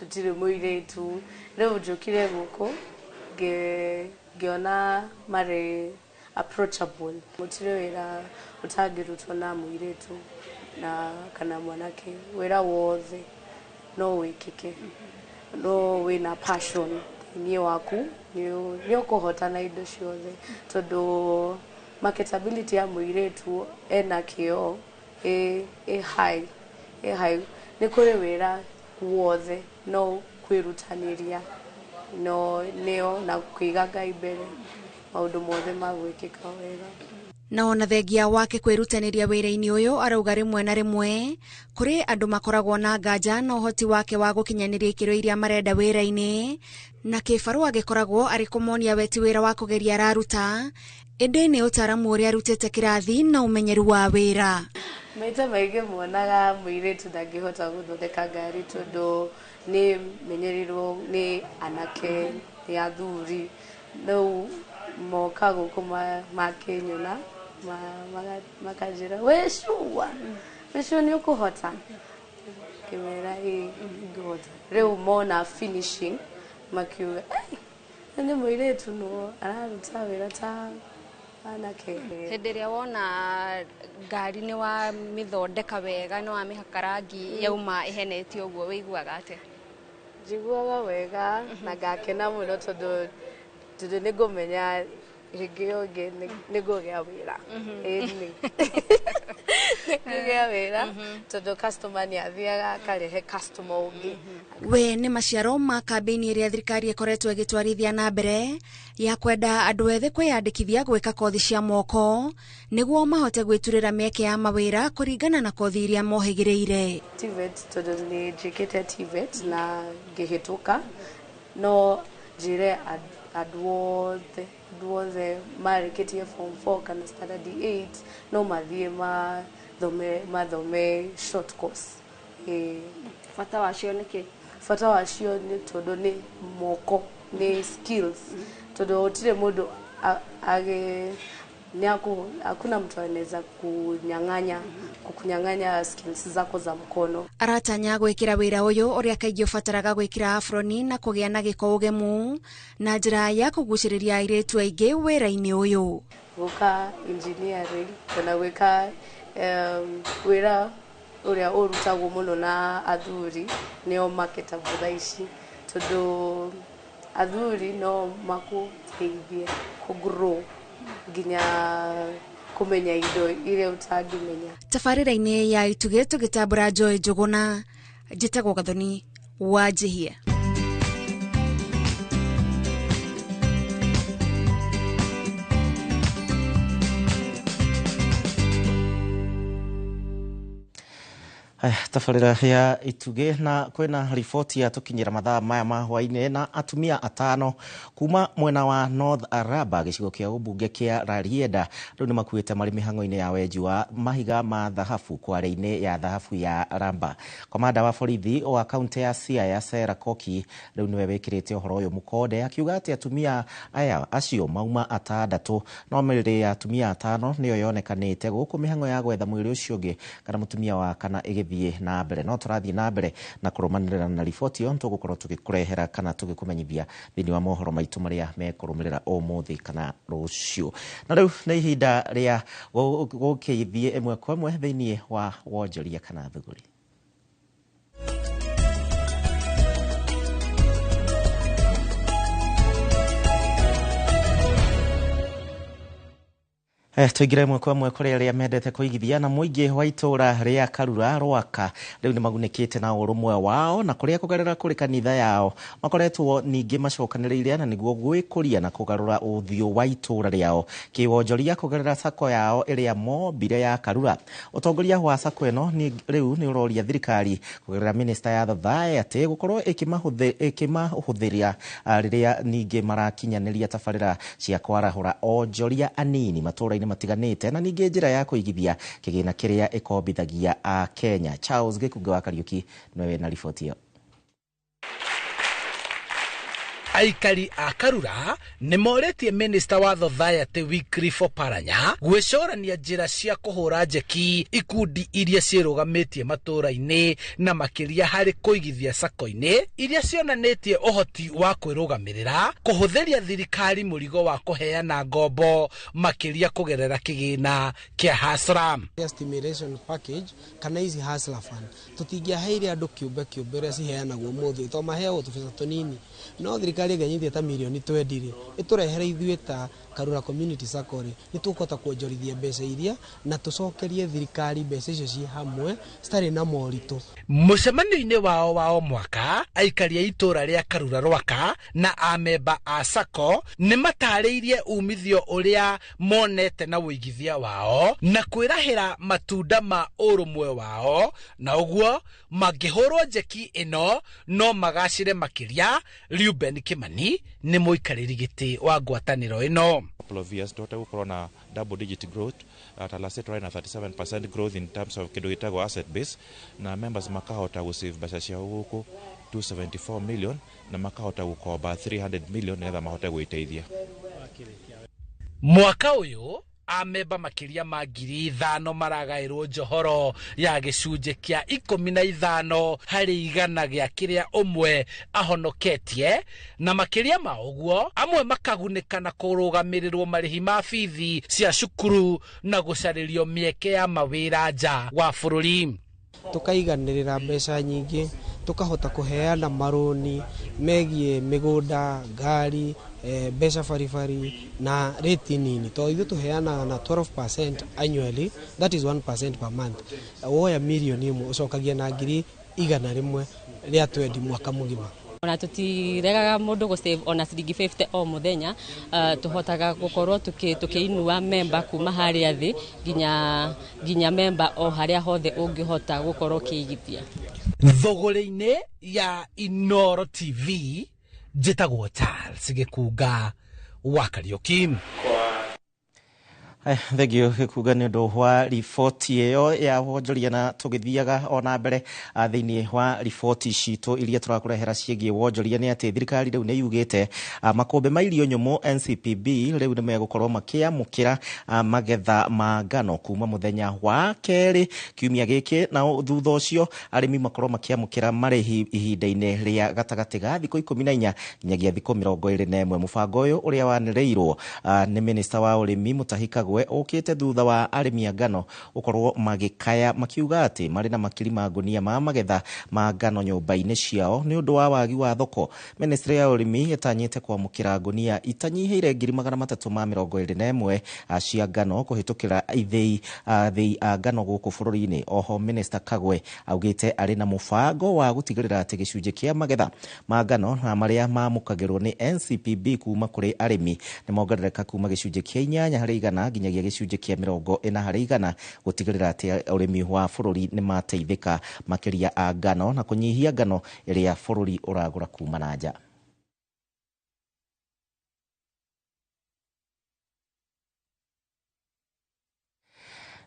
tũtirĩ mũirĩtu. Rĩu njũkire gũkũ ngĩona marĩ approachable. Gũtirĩ wĩra ũtangĩrutwo na mũirĩtu na kana mwanake. Wĩra wothe no wĩkĩke no wĩna passion thĩinĩ waku nĩ ũkũhota na indo ciothe tondũ marketability ya mũirĩtu ena kĩo high nĩ kũrĩ wĩra wothe no kwĩrutanĩria nĩo na kũiga Ngai mbere maũndũ mothe magwĩkĩka wega. Na ona thengia wake kwĩrutanĩria wĩra-inĩ ũyũ arauga rĩmwe na rĩmwe kũrĩ andũ makoragwo na nganja na ũhoti wake wa gũkinyanĩria ikĩro iria marenda wĩra-inĩ na kĩbarũa gĩkoragwo arĩ kũmonia we ti wĩra wa kũgeria araruta ĩndĩ nĩ ũtaaramu ũrĩa arutĩte kĩrathi na ũmenyeru wa wĩra. Maita maingĩ muonaga mũirĩtu ndangĩhota gũthondeka ngari tondũ nĩ menyerirwo nĩ anake nĩ athuri. Rĩu moka gũkũ makĩnyona makanjĩra wĩcua nĩ ũkũhota. Kĩmera ngĩhota. Rĩu mona finishing makiuga nĩ mũirĩtu no araruta wĩra ta anake. Hĩndĩ ĩrĩa wona ngari nĩ wa mĩthondeka wega nĩ wa mĩhaka rangi yauma ĩhenetio ũguo wĩiguaga atĩa? Njiguaga wega na ngakena mũno tondũ nĩ ngũmenya rĩngĩ ũngĩ nĩ ngũgĩa wĩra. Ĩni ngũgĩa wĩra tondũ customer nĩ athiaga akarehe customer ũngĩ. We nĩ maciaro ma kambĩini ĩrĩa thirikari ĩkoretwo ĩgĩtwarithia na mbere ya kwenda andũ ethĩ kwĩyandĩkithia gwĩka kothi cia moko nĩguo mahote gwĩturĩra mĩeke ya mawĩra kũringana na kothi iria mohĩgĩrĩire. TVET tondũ nĩ njĩkĩte TVET na ngĩhĩtũka no njĩre andũ othe marĩkĩtie form 4 kana standard 8 no mathiĩ mathome short course. Bata wacio nĩ kĩ? Bata wacio nĩ tondũ nĩ moko, nĩ skills. Tondũ gũtirĩ mũndũ hakuna mtu anaweza kukunyang'anya skills zako za mkono. Aratanya gwĩkĩra wĩra ũyũ ũrĩa kaingĩ ũbataraga gwĩkĩra aproni na kũgĩa na gĩko ũgemu na njĩra ya kũgucĩrĩria airĩtu aingĩ wĩra-inĩ ũyũ. Gũka engineering kana gwĩka wĩra ũrĩa ũrutagwo mũno na athuri nĩo maketagwo thaa ici tondũ athuri no makũteithie kũgrow nginya kumenya indo iria utangimenya. Tabarĩra-inĩ ya Ituge tũgĩtambũra Joy Njũgũna, njĩtagwo Gathoni Wanjihia. Tabarĩra ya Ituge na kwĩna riboti ya tũkinyĩra mathaa maya ma hwainĩ na atumia 5 kuma mwena wa North Araba gĩcigo kĩa ũmbunge kĩa Rarieda rĩu nĩ makuĩte marĩ mĩhang'o-inĩ ya wenji wa mahiga ma thahabu kware-inĩ ya thahabu ya Ramba. Komanda wa borithi wa kaunti ya Siaya Sarah Koki rĩu nĩwe wĩkĩrĩte ũhoro ũyũ mũkonde akiuga atĩ atumia aya acio mauma 6 no mĩrĩ ya atumia 5 nĩyo yonekanĩte gũkũ mĩhang'o ya gwetha mwĩrĩ ũcio ũngĩ kana mũtumia wa kana ĩgĩthiĩ na mbere. No tũrathiĩ na mbere na kũrũmanĩrĩra na riboti ĩyo tũgũkorwo tũgĩkũrehera kana tũgĩkũmenyithia thĩinĩ wa mohoro maitũ marĩa mekũrũmĩrĩra ũmũthĩ kana rũciũ. Na rĩu nĩ ihinda rĩa gũkĩthiĩ ĩmwe kwa ĩmwe thĩinĩ wa wonjoria kana thũgũri. Tũingĩre ĩmwe kwa ĩmwe kũrĩ arĩa mendete kũigithia na mũingĩ wa itũra rĩa Karura Rwaka rĩu nĩ magunĩkĩte na ũrũmwe wao na kũrĩa kũgerera kũrĩ kanitha yao makoretwo ningĩ macokanĩrĩire na nĩguo gwĩkũria na kũgarũra ũthiũ wa itũra rĩao kĩwonjoria kũgerera sako yao ĩrĩa mombire ya Karura. Ũtongoria wa sako ĩno rĩu nĩ ũroria thirikari kũgerera minista ya thayũ atĩ gũkorwo ĩkĩmahũthĩria rĩrĩa ningĩ marakinyanĩria tabarĩra cia kwarahũra onjoria anini matũra matiganĩte na ningĩ njĩra ya kũigithia kĩgĩna kĩrĩa ĩkombithagia a Kenya. Charles Gĩkunge wa Kariuki nĩwe na riboti ĩyo. Aikari a Karura nĩ moretie minista wa thayũ Wycliffe Oparanya gwĩcũrania njĩra cia kũhũra njeki ikundi iria ciĩrũgamĩtie matũra-inĩ na makĩria harĩ kũigithia sako-inĩ iria cionanĩtie ũhoti wa kwĩrũgamĩrĩra kũhũthĩria thirikari mũrigo wa kũheana ngombo makĩria kũgerera kĩgĩna kĩa Hustler stimulation package kana hizi Hustler fund tũtingĩaheire andũ kĩũmbe ũrĩa ciheanagwo mũthĩ to maheagwo tũbeca tũnini no thirikari ganyithia ta milioni 20 ĩtũrehere ithuĩ ta Karura Community Sacco nĩ tũkũhota kuonjorithia mbeca iria na tũcokerie thirikari mbeca icio ciĩ hamwe citarĩ na moritũ. Mũcemanio-inĩ wao wa o mwaka aikari a itũra rĩa Karura Rwaka na amemba a Sacco nĩ matarĩirie umithio ũrĩa monete na ũigithia wao na kwĩrahĩra matunda ma ũrũmwe wao na ũguo mangĩhũrwo njeki ĩno no magacĩre makĩria. Reuben Kimani nĩ mũikarĩri gĩtĩ wa ngwatanĩro ĩno. Couple of years tutakuwa na double digit growth at last year na 37% growth in terms of kidogo asset base na members makahota gusave mbeca ciao huko 274 million na makahota gukomba 300 million na mahota gwĩteithia. Mwaka ũyũ amemba makiria ma 5,000 maragairwo njohoro ya gicunje kia 15 hari igana gya kiria umwe ahonoketie, na makiria ma uguo amwe makagunika na kurugamirirwo marihi ma bithi cia cukuru na gucaririo mieke ya mawira nja wa bururi. Tukaiganirira mbeca nyingi, tukahota kuheana maroni megie migunda, ngari, mbeca baribari na rate nini. To ithu tuheana na 12% annually, that is 1% per month. Woya milioni imwe ucokagia na ngiri 100 ria twendi mwaka mugima. Ona tutiregaga mundu go save ona ciringi 50 o muthenya, tuhotaga gukorwo tukiinua member kuma haria thi ginya member o haria hothe ungihota gukorwo kiigithia. Thogore-ini ya Inoro TV njitagwo Charles Gikunga wa Kariuki. Thegio Gikunga ni undu wa riboti iyo ya wonjoria, na tugithiaga ona mbere thiini wa riboti citu iria turakurehera ciegie wonjoria ni ati thirikari riu ni yugite makombe ma irio nyumu NCPB riu ni megukorwo makiamukira magetha ma ngano kuma muthenya wa keri kiumia giki, na thutha ucio arimi makorwo makiamukira marihi ihinda-ini ria gatagati ga thikũ 14 nginyagia thikũ 21. Mubango uyu uria wanireirwo ni minister wa urimi Mutahi Kagwe okite thutha wa arimi a ngano ukorwo magikaya makiuga ati mari na makiri ma ngunia ma magetha ma ngano nyumba-ini ciao ni undu wa wagi wa thoko. Ministry ya urimi itanyite kwamukira ngunia itanyihiire 321 cia ngano kuhitukira ithei ngano guku bururi-ini. Oho Minister Kagwe augite ari na mubango wa gutigirira ati gicunje kia magetha ma ngano na maria mamukagirwo ni NCPB kuma kuri arimi ni mongerereka kuma gicunje kia 8 hari igana nginyagia gicunje kia 40 hari igana, gutigirira ati urimi wa bururi ni mateithika makiria a ngano na kunyihia ngano iria bururi uragura kuma na nja.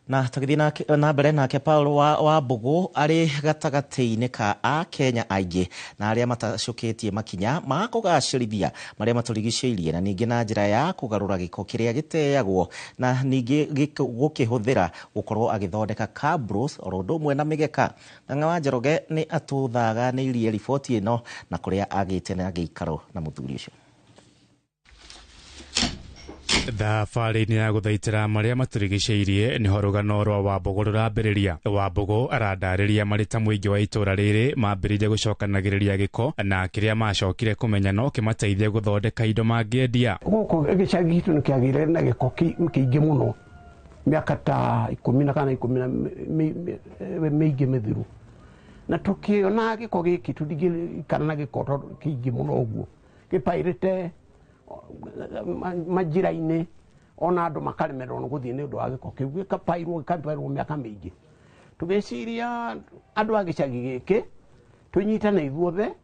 Na tugithina na mbere nake Paul wa Mbugu ari gatagati-ini ka a Kenya aingi na aria matacukitie makinya ma kugacirithia maria maturigiceirie, na ningi na njira ya kugarura giko kiria giteagwo na ningi gukihuthira gukorwo agithondeka cabros oro ndumwe na migeka. Na Ng'awa Njoroge ni atuthaga ni irie riboti ino na kuria agite na giikaro na muthuri ucio. Thabarĩ-inĩ ya gũthaitĩra marĩa maturigicĩirie nĩ ho rũgano rwa Wambugu rũrambĩrĩria. Wambugu arandarĩria marĩ ta mũingĩ wa itũra rĩrĩ mambĩrĩirie gũcokanagĩrĩria gĩko na kĩrĩa macokire kũmenya no kĩmateithie gũthondeka indo mangĩendia. Gũkũ gĩcagi gitũ nĩ kĩagĩire na gĩko kĩingĩ mũno mĩaka ta 10 kana 10 mĩingĩ mĩthiru, na tũkĩona gĩko gĩkĩ tũtingĩikara na gĩko kĩingĩ mũno ũguo gĩpairĩte majira-ini ona andu makaremerwo no guthii ni undu wa giko kiu gikapairwo miaka mingi. Tugiciria andu a gicagi giki tunyitane ithuothe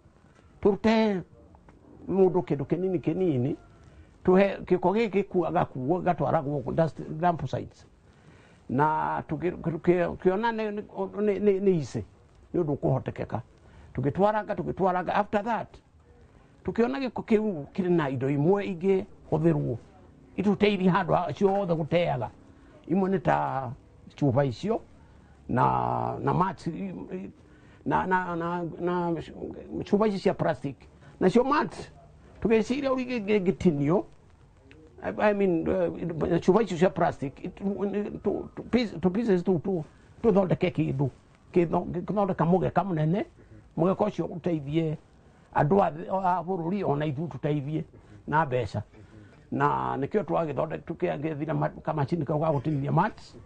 turute mundu kindu kinini tuhe giko giki kuaga kuo gatwaragwo dump sites, na tukiona ni ise ni undu kuhotekeka tugitwaraga. After that tukiona giko kiu kiri na indo imwe ingi huthirwo ituteithie handu ciothe guteaga, imwe ni ta chupa icio na mats na chupa icio cia plastic na cio mats tugeciria uri gitinio. I mean chupa icio cia plastic to pieces to thondeke kindu kithondeka mugeka munene, mugeka ucio uteithie andu a bururi ona ithu tuteithie na mbeca, na nikio twagithondeka tukiagithira kamachini kau ga gutinithia mats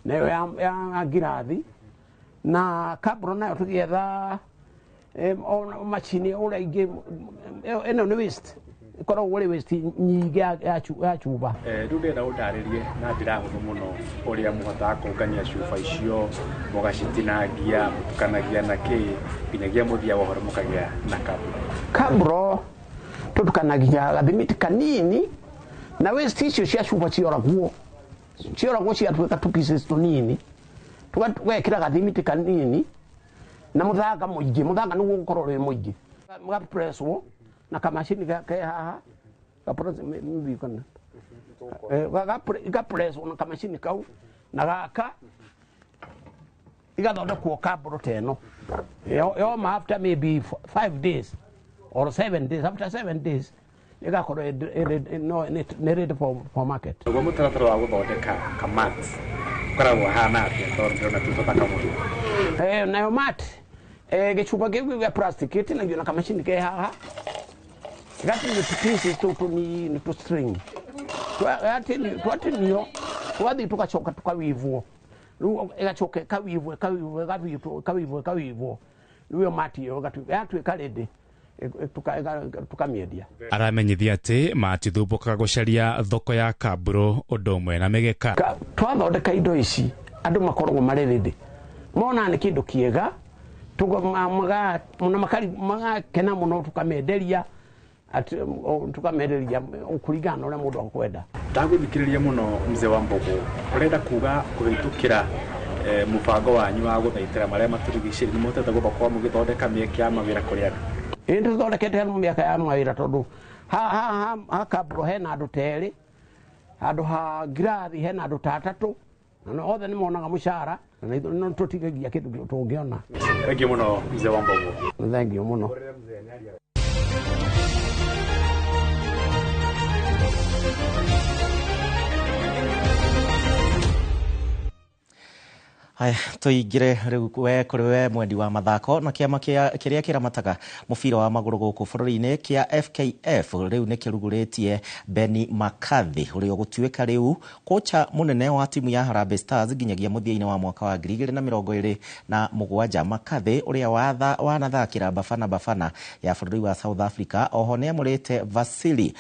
nayo ya ngirathi na kabro nayo tugietha machini ura ingi eno ni waste ikoragwo uri waste nyingi ya chuba. Riu ndenda undaririe na njira huthu muno uria muhotaga kungania cuba icio mugacitinangia mutukanagia na ki nginyagia muthia wohoro mukagia na kabro tutukanagia gathimiti kanini na waste icio cia cuba cioragwo ciatuika tu pieces tunini tugekira gathimiti kanini na muthanga muingi. Muthanga niguo gukorwo wi muingi mugapresswo na kamashini ke haha gapress mbikana gapress ona kamacini kau na gaka igathondekwo kabro teno yoma after maybe 5 days or 7 days. After 7 days igakorwo ready for market. Ngo mutaratara wa guthondeka kamat koragwo hana atia tondu na tutotaka mutu nayo mat gichupa gigu ya plastic itinagio na kamacini ke haha gati ni pieces to string twatiniyo twathi tugacoka tukawivwo riu igacoka kawivwo riu mati yo gatuika ready tukamiendia. Aramenyithia ati matithumbukaga gucaria thoko ya Kamburu undu umwe na migeka. Twathondeka indo ici andu makoragwo mari ready mona ni kindu kiega magakena muno tukamenderia tukamenderia ukurigana ule mundu akwenda. Ndagũthikĩrĩria muno mzee wa Mbogo urenda kuga kuhitukira mubango wanyu wa guthaitira maria maturigicĩrie ni mutete guthokwa mugithondeka mieke ya mawira kuri andu. Indi thondekete miaka ya mawira tondu ha Kamburu hena andu teri andu ha Girathi hena andu tatatu na othe ni monaga mushara na no tutigagia kindu tungiona. Thank you muno mzee wa Mbogo. Thank you muno. Haya, tuingire riu kuri we mwendi wa mathako na kiama kiria kiramataga mubira wa maguru guku bururi-ini kia FKF riu ni kiruguritie Benni McCarthy uria gutuika riu kocha munene wa timu ya Harambee Stars nginyagia muthia-ini wa mwaka wa 2027. McCarthy uria wanathakira Bafana ya bururi wa South Africa oho ni amurite Vasily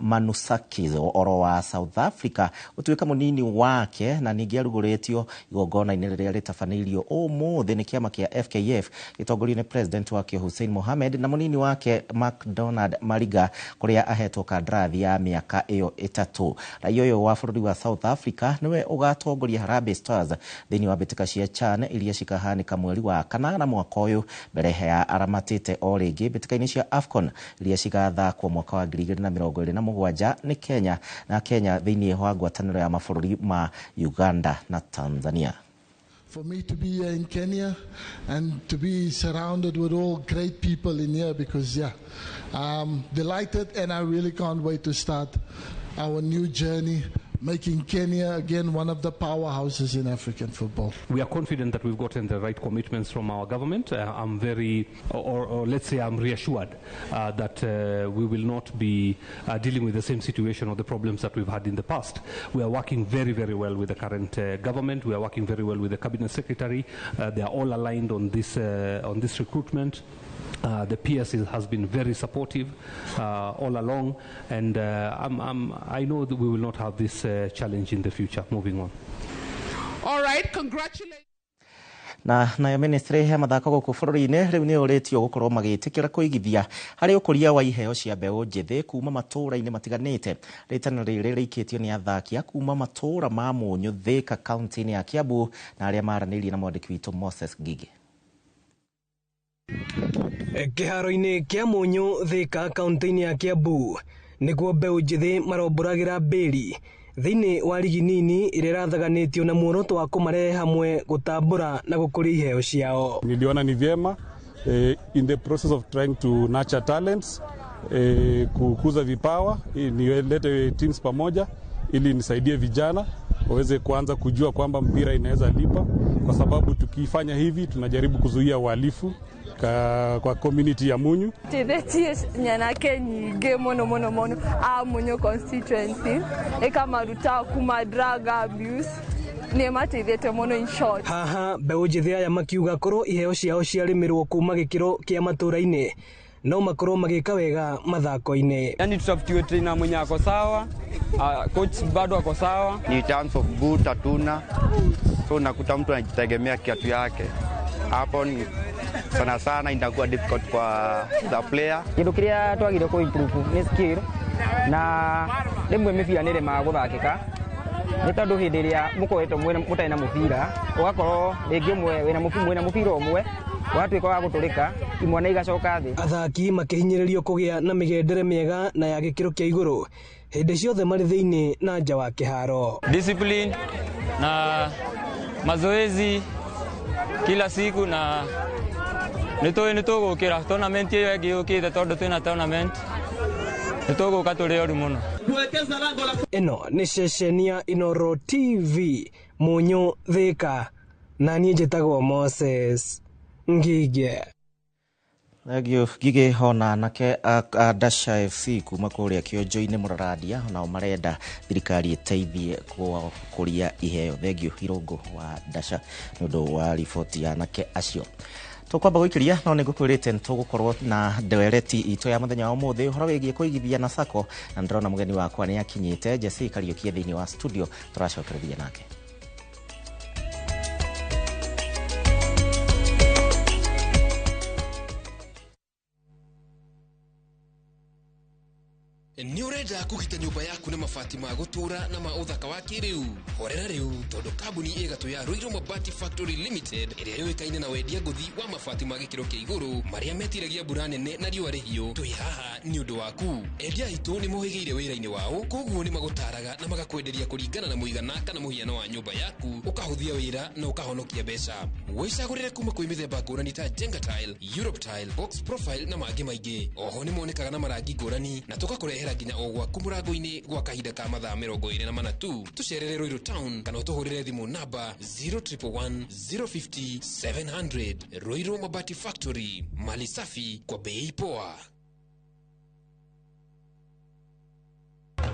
Manusakis oro wa South Africa utuika munini wake na ningi aruguritio igongona riria ritafaneirio umuthi ni kiama kia FKF gitongorio ni president wake Hussein Mohamed na munini wake McDonald Mariga kuria ahetwo kandrathi ya miaka iyo 3. Raia uyu wa bururi wa South Africa niwe ugatongoria Harambee Stars thini wa bitika cia CHAN iria cikahanika mweri wa kanana mwaka uyu mbere ya aramatite o ringi bitika-ini cia AFCON iria cigathakwo mwaka wa 2027 ni Kenya thini wa ngwataniro ya mabururi ma Uganda na Tanzania. For me to be here in Kenya and to be surrounded with all great people in here because, I'm delighted and I really can't wait to start our new journey, making Kenya again one of the powerhouses in African football. We are confident that we've gotten the right commitments from our government. I'm very, or let's say I'm reassured that we will not be dealing with the same situation or the problems that we've had in the past. We are working very, very well with the current government. We are working very well with the cabinet secretary. They are all aligned on this recruitment. The PS has been very supportive all along, and I know that we will not have this challenge in the future. Moving on. All right, congratulations. Na ministry ya mathako guku bururi-ini riu ni uritio gukorwo magitikira kuigithia hari ukuria wa iheo cia mbeu njithi kuma matura-ini matiganite. Ritana riri rikitio ni athakia kuma matura ma Munyu, Thika, kaunti-ini ya Kiambu na aria maranirie na mwandiki witu Moses Gigi. Kiharo-ini kia Munyu, Thika, kaunti-ini ya Kiambu niguo mbeu njithi maromboragira mbiri thini wa ligi nini iria irathaganitio na muoroto wa kumarehe hamwe gutambura na gukuria iheo ciao. Niliona ni vyema in the process of trying to nurture talents, kukuza vipawa, nilete teams pamoja ili nisaidie vijana waweze kuanza kujua kwamba mpira inaweza lipa, kwa sababu tukifanya hivi tunajaribu kuzuia uhalifu kwa community ya Munyu. Tithetie nyanake nyingi muno a Munyu constituency ikamaruta kuma drug abuse ni matithete muno in short. Haha mbeu njithi aya makiuga korwo iheo ciao ciarimirwo kuma gikiro kia matura-ini no makorwo magika wega mathako-ini. Yani tutafutiwe trainer mwenye ako sawa, coach bado ako sawa. Ni terms of good hatuna, so nakuta mtu anajitegemea kiatu yake. Hapo ni sana inakuwa difficult kwa the player. Kindu kiria twagire ku improve ni skill na rimwe mibira nire maguthakika ni tondu hindi ria mukoetwo mutaina mubira ugakorwo ringi mwe wina mubira umwe watwika wa guturika imwana igacoka thi. Athaki makihinyiririo kugia na migendere miega na ya gikiro kia iguru hĩndĩ ciothe marĩ thĩinĩ na nja wa kĩharo. Discipline na mazoezi kila siku na nitũgũkĩra tournament ĩyo ĩngĩ yũkĩte tondũ twĩna tournament nitũgũka tũrĩ oru mũno. Ĩno nĩ ceceni ya Inooro TV Mũnyũ Thika na niĩ njĩtagwo Moses Ngige. Thegio Ngige hona nake Dasha FC kuma kũrĩa kĩonjo-inĩ Mũraradia nao marenda thirikari ĩteithie kũria iheo. Thegio Irũngũ wa Dasha nĩ ũndũ wa riboti ya nake acio. Tukwamba gũikĩria no nĩ ngũkwĩrĩte tũgũkorwo na ndewereti itũ ya mũthenya wa ũmũthĩ ũhoro wĩgiĩ kũigithia na sacco, na ndĩrona mũgeni wakwa nĩ akinyĩte. Jesse Kariuki thĩinĩ wa studio, tũracokereria nake. Ni urenda kugita nyumba yaku na mabati ma gutura na ma uthaka wa kiriu horera riu tondu kambuni igatu ya Ruiru Mabati Factory Limited iria yoikaine na wendia nguthi wa mabati ma gikiro kia iguru maria metiragia mbura nene na riũa rĩhiũ. Twi haha ni undu waku. Endia itu ni mohigeire wira-ini wao, koguo ni magutaraga na magakwenderia kuringana na muigana kana muhiano wa nyumba yaku, ukahuthia wira na ukahonokia mbeca. Wicagurire kuma kwi mithemba ngũrani ta Jenga Tile, Europe Tile, Box Profile na mangĩ maingĩ. Oho ni monekaga na marangi ngũrani na tugakurehera nginya o gwaku mũrango-inĩ gwa kahinda ka mathaa 24 tu. Tucerere Ruiru Town kana utuhurire thimu namba 0111 050 700. Ruiru Mabati Factory, mali safi kwa bei poa.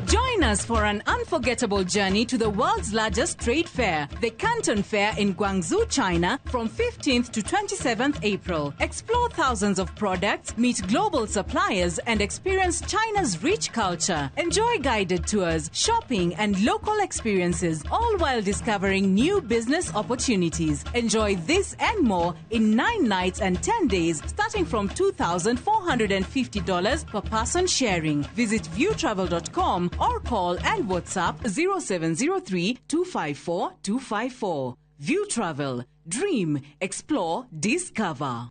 Join us for an unforgettable journey to the world's largest trade fair, the Canton Fair in Guangzhou, China, from 15th to 27th April. Explore thousands of products, meet global suppliers, and experience China's rich culture. Enjoy guided tours, shopping, and local experiences, all while discovering new business opportunities. Enjoy this and more in 9 nights and 10 days, starting from $2,450 per person sharing. Visit viewtravel.com or call and WhatsApp 0703 254 254. View Travel. Dream, explore, discover.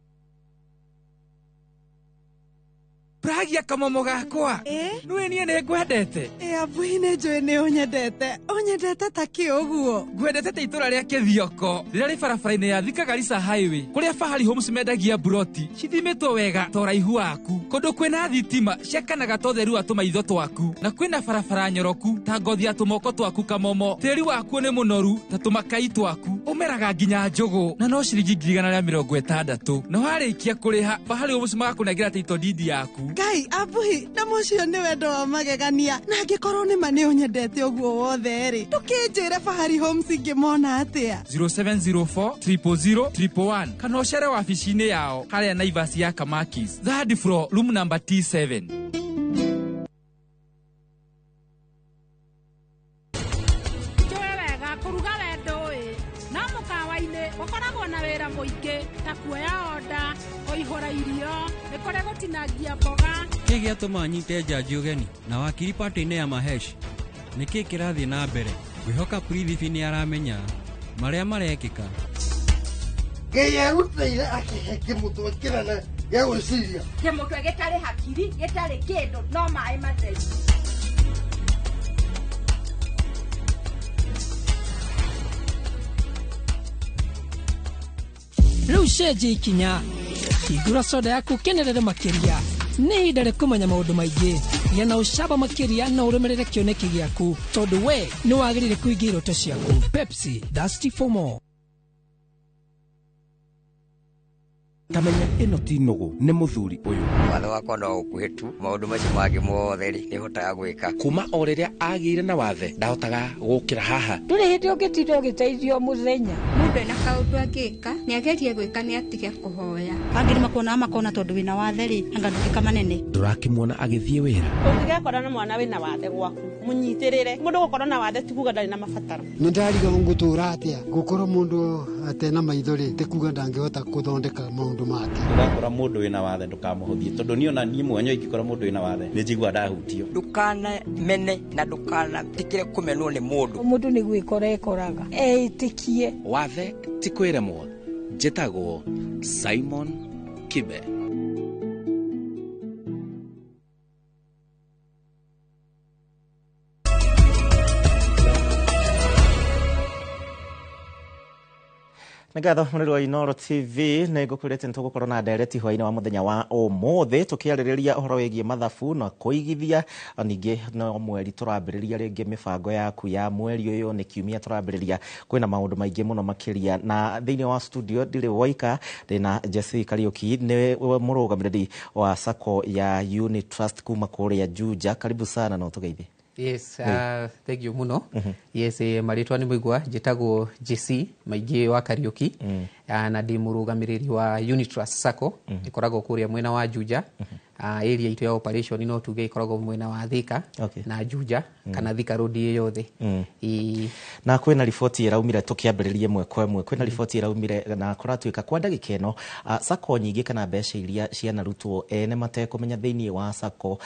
Pragia kamomo gakwa. Nwe nie ne ngwendete. Abuhi ne njoe ne onyendete. Onyendete ta kĩũguo. Ngwendete ta itũra rĩa Kĩthioko. Rĩrĩa rĩ barabara-inĩ ya Thika Garissa Highway. Kũrĩa Fahari Homes mendagia buroti. Cithimĩtwo wega ta ũraihu waku. Kũndũ kwĩna thitima ciakanaga ta ũtheru wa tũmaitho twaku. Na kwĩna barabara nyoroku ta ngothi ya tũmoko twaku kamomo. Tĩri waku nĩ mũnoru ta tũmakai twaku. Ũmeraga nginya njũgũ. Na no ciringi 160. Na warĩkia kũrĩha Fahari Homes magakũnengera title deed yaku. Ngai abuhi na mũcio nĩ wendo wa magegania na angĩkorwo nĩ ma nĩ ũnyendete ũguo wothe rĩ tũkĩnjĩre Fahari Homes ingĩmona atĩa 0704 000 111 kana ũcere wabici-inĩ yao harĩa Naivas ya Kamakis, third floor, room number T7. Gũkoragwo na wĩra mũingĩ ta kuoya oda, kũihũra irio, nĩkũrĩ gũtinangia mboga. Kĩ gĩatũma nyite njanji ũgeni na wakiri pati-inĩ ya Mahesh? Nĩkĩ kĩrathiĩ na mbere? Ngwĩhoka Prithibi nĩ aramenya marĩa marekĩka. Ngai agũteire akĩhe kĩmũtwe kĩnene gĩa gwĩciria. Kĩmũtwe gĩtarĩ hakiri, gĩtarĩ kĩndũ, no maĩ matheru. Rĩu cenjia ikinya hingũra soda yaku kenerere makĩria nĩ ihinda rĩa kũmenya maũndũ maingĩ gĩa na ũcamba makĩria na ũrũmĩrĩre kĩoneki gĩaku tondũ we nĩ wagĩrĩire kũingĩ iroto ciaku. Pepsi, thirsty for more. Tamenya ĩno ti nũgũ nĩ mũthuri ũyũ. Watho wakwa no ũkuhĩ tu, maũndũ macio mangĩ mothe nĩ hotaga gwĩka. Kuma o rĩrĩa agĩire na wathe ndahotaga gũkĩra haha. Ndũrĩ hĩndĩ ũngĩtinde ũgĩteithio mũthenya. Mũndũ ena kaũndũ angĩka nĩ agerie gwĩka nĩ atige kũhoya. Angĩ makona tondũ wĩna wathe rĩ anga ndũgĩka manene. Ndũrakĩmuona agĩthiĩ wĩra. Ũngĩgakora na mwana wĩna wathe gwaku mũnyitĩrĩre. Mũndũ gũkorwo na wathe ti kuga ndarĩ na mabataro. Nĩ ndariga ngũtũra atĩa gũkorwo mũndũ atena maitho rĩ ti kuga ndangĩhota gũthondeka maũndũ make. Ndũgakora mũndũ wĩna wathe ndũkamũhũthie tondũ niĩ ona niĩ mwenyewe ingĩkora mũndũ wĩna wathe nĩ njigua ndahutio. Ndũkanamene na ndũkanatikĩre kũmenwo nĩ mũndũ. Mũndũ nĩ gwĩkora ekoraga etĩkie. Wathe ti kwĩremwo. Njĩtagwo Simon Kibe. Ngatho mundu wa Inoro TV na ngukwirite ntugukorwo na ndereti hwaini wa muthenya wa umuthi tukiaririria uhoro wigie mathabu na kuigithia ningi no mweri turambiriria ringi mibango yaku ya mweri uyu ni kiumia turambiriria kwina maundu maingi muno makiria na thiini wa studio ndire waika ndina Jesse Kariuki ni murugamiriri wa sako ya Unit Trust kuma kuria Juja. Karibu sana na utugeithie. Yes, thank you muno. Yes, maritwa ni mwigwa njitagwo JC maingi wa Kariuki na ndi murugamiriri wa Unit Trust Sacco ikoragwo kuria mwena wa Juja. Area itu ya operation no tuge ikoragwo mwena wa Thika na Juja kana Thika road yothe. Na kwina riboti iraumire tukiambiririe mwekwe kwina riboti iraumire na kuratuika kwa ndagika ino sacco nyingi kana mbeca iria cianarutwo ene matekumenya thiini wa sacco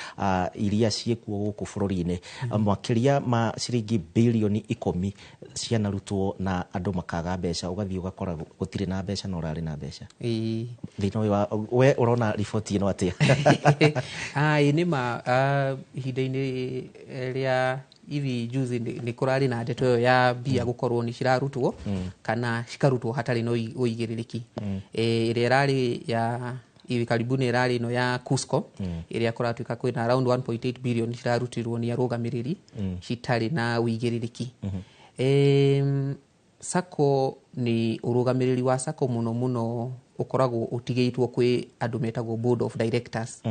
iria ciekuo guku bururi-ini makiria ma ciringi bilioni 10 cianarutwo na andu makaga mbeca ugathii ugakora gutire na mbeca na urari na mbeca. Thiini wa we urona riboti ino atia? Nima ihinda-ini ria hivi juzi ni kurari na ndeto ya bia gukorwo ni cirarutwo kana cikarutwo hatari no uigiririki iria rari ya hivi karibuni irari no ya Cusco iria kuratuika kwina around 1.8 billion cirarutirwo ni arugamiriri citari na uigiririki. Sacco ni urugamiriri wa sacco muno ukoragwo utigeitwo kwi andu metagwo board of directors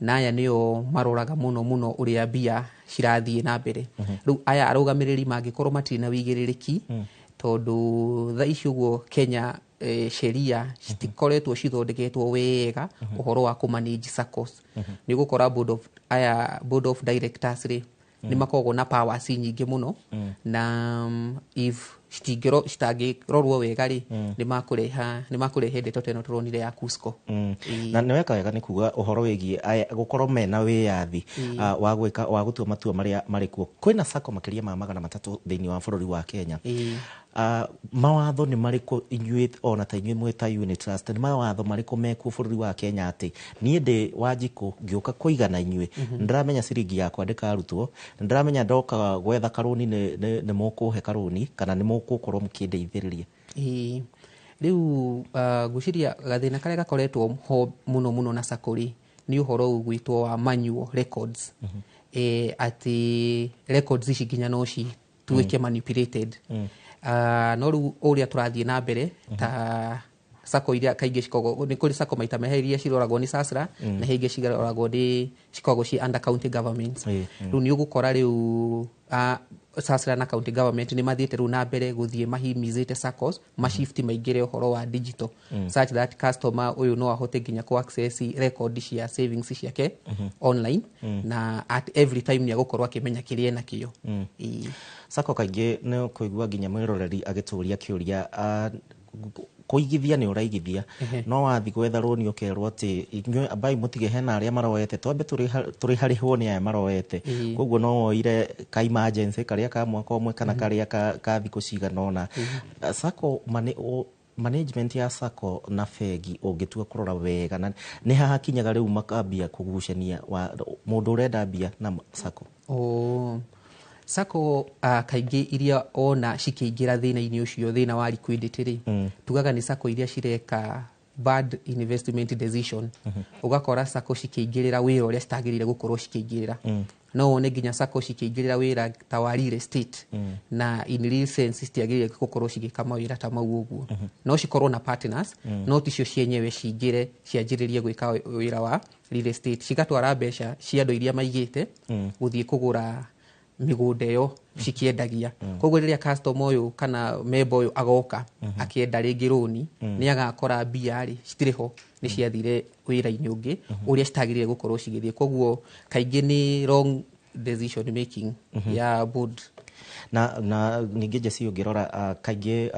na aya nio maroraga muno uria bia cirathie na mbere. Riu aya arugamiriri mangikorwo matiri na wigiririki tondu tha ici uguo Kenya sheria citikoretwo cithondeketwo wega uhoro wa kumanage saccos. Ni gukora board of directors ri ni makoragwo na powers nyingi muno na if citangirorwo wega ri ni makurehe ndeto teno turonire ya Cusco. Na ni weka wega ni kuga uhoro wigie gukorwo mena wiyathi wa gutua matua maria marikuo. Kwina sacco makiria ma 300 thiini wa bururi wa Kenya. Mawatho ni mariko inyuit ona ta inyuit mweta Unit Trust ni mawatho mariko meku bururi wa Kenya ati nie ndi Wanjiku ngiuka kuigana inyuit ndiramenya ciringi yakwa ndikarutwo ndiramenya ndoka gwetha karuni ni mukuhe karuni kana ni mukukorwo mukindeithiriria. Riu guciria gathina karia gakoretwo ho muno na sacco ri ni uhoro ugwitwo wa manual records. Ati records ici nginya no ci tuike manipulated. No riu uria turathie na mbere ta sacco iria kaingi cikogo ni kuri sacco maita meheria ciroragwo ni SASRA na hingi ciroragwo ni cikogo ci under county governments. Riu ni ugukora riu SASRA na county government ni mathiete riu na mbere guthie mahimizite saccos mashifti maingire uhoro wa digital such that customer uyu no ahote nginya ku access record cia savings ciake online na at every time ni agukorwo akimenya kiria na kio. Sacco kaingi no kuigua nginya mwiroreri agituria kiuria kuigithia ni uraigithia no wathi gwetha roni ukerwo ati inywe abai mutige hena aria maroete twambe turi harihwo ni aya maroete koguo no woire ka emergency karia ka mwaka umwe kana karia ka thiku ciganona. Sacco management ya sacco na fegi ungitua kurora wega na ni haha kinyaga riu makambia kugucania wa mundu urenda mbia na sacco. Sacco kaingi iria ona cikiingira thina-ini ucio thina wa liquidity ri tugaga ni sacco iria cireka bad investment decision ugakora sacco cikiingirira wira uria citagirire gukorwo cikiingirira. No one nginya sacco cikiingirira wira ta wa real estate na in real sense citiagirire gukorwo cigika mawira ta mau uguo. No cikorwo na partners no ticio cienyewe ciingire cianjiririe gwika wira wa real estate cigatwara mbeca cia andu iria maigite guthie kugura migunda yo cikiendagia. Koguo riria customer uyu kana member uyu agoka akienda ringi roni ni agakora bia ri citiriho ni ciathire wira-ini ungi uria citagirire gukorwo cigithie. Koguo kaingi ni wrong decision making ya board. Na ningi Jesse ungirora kaingi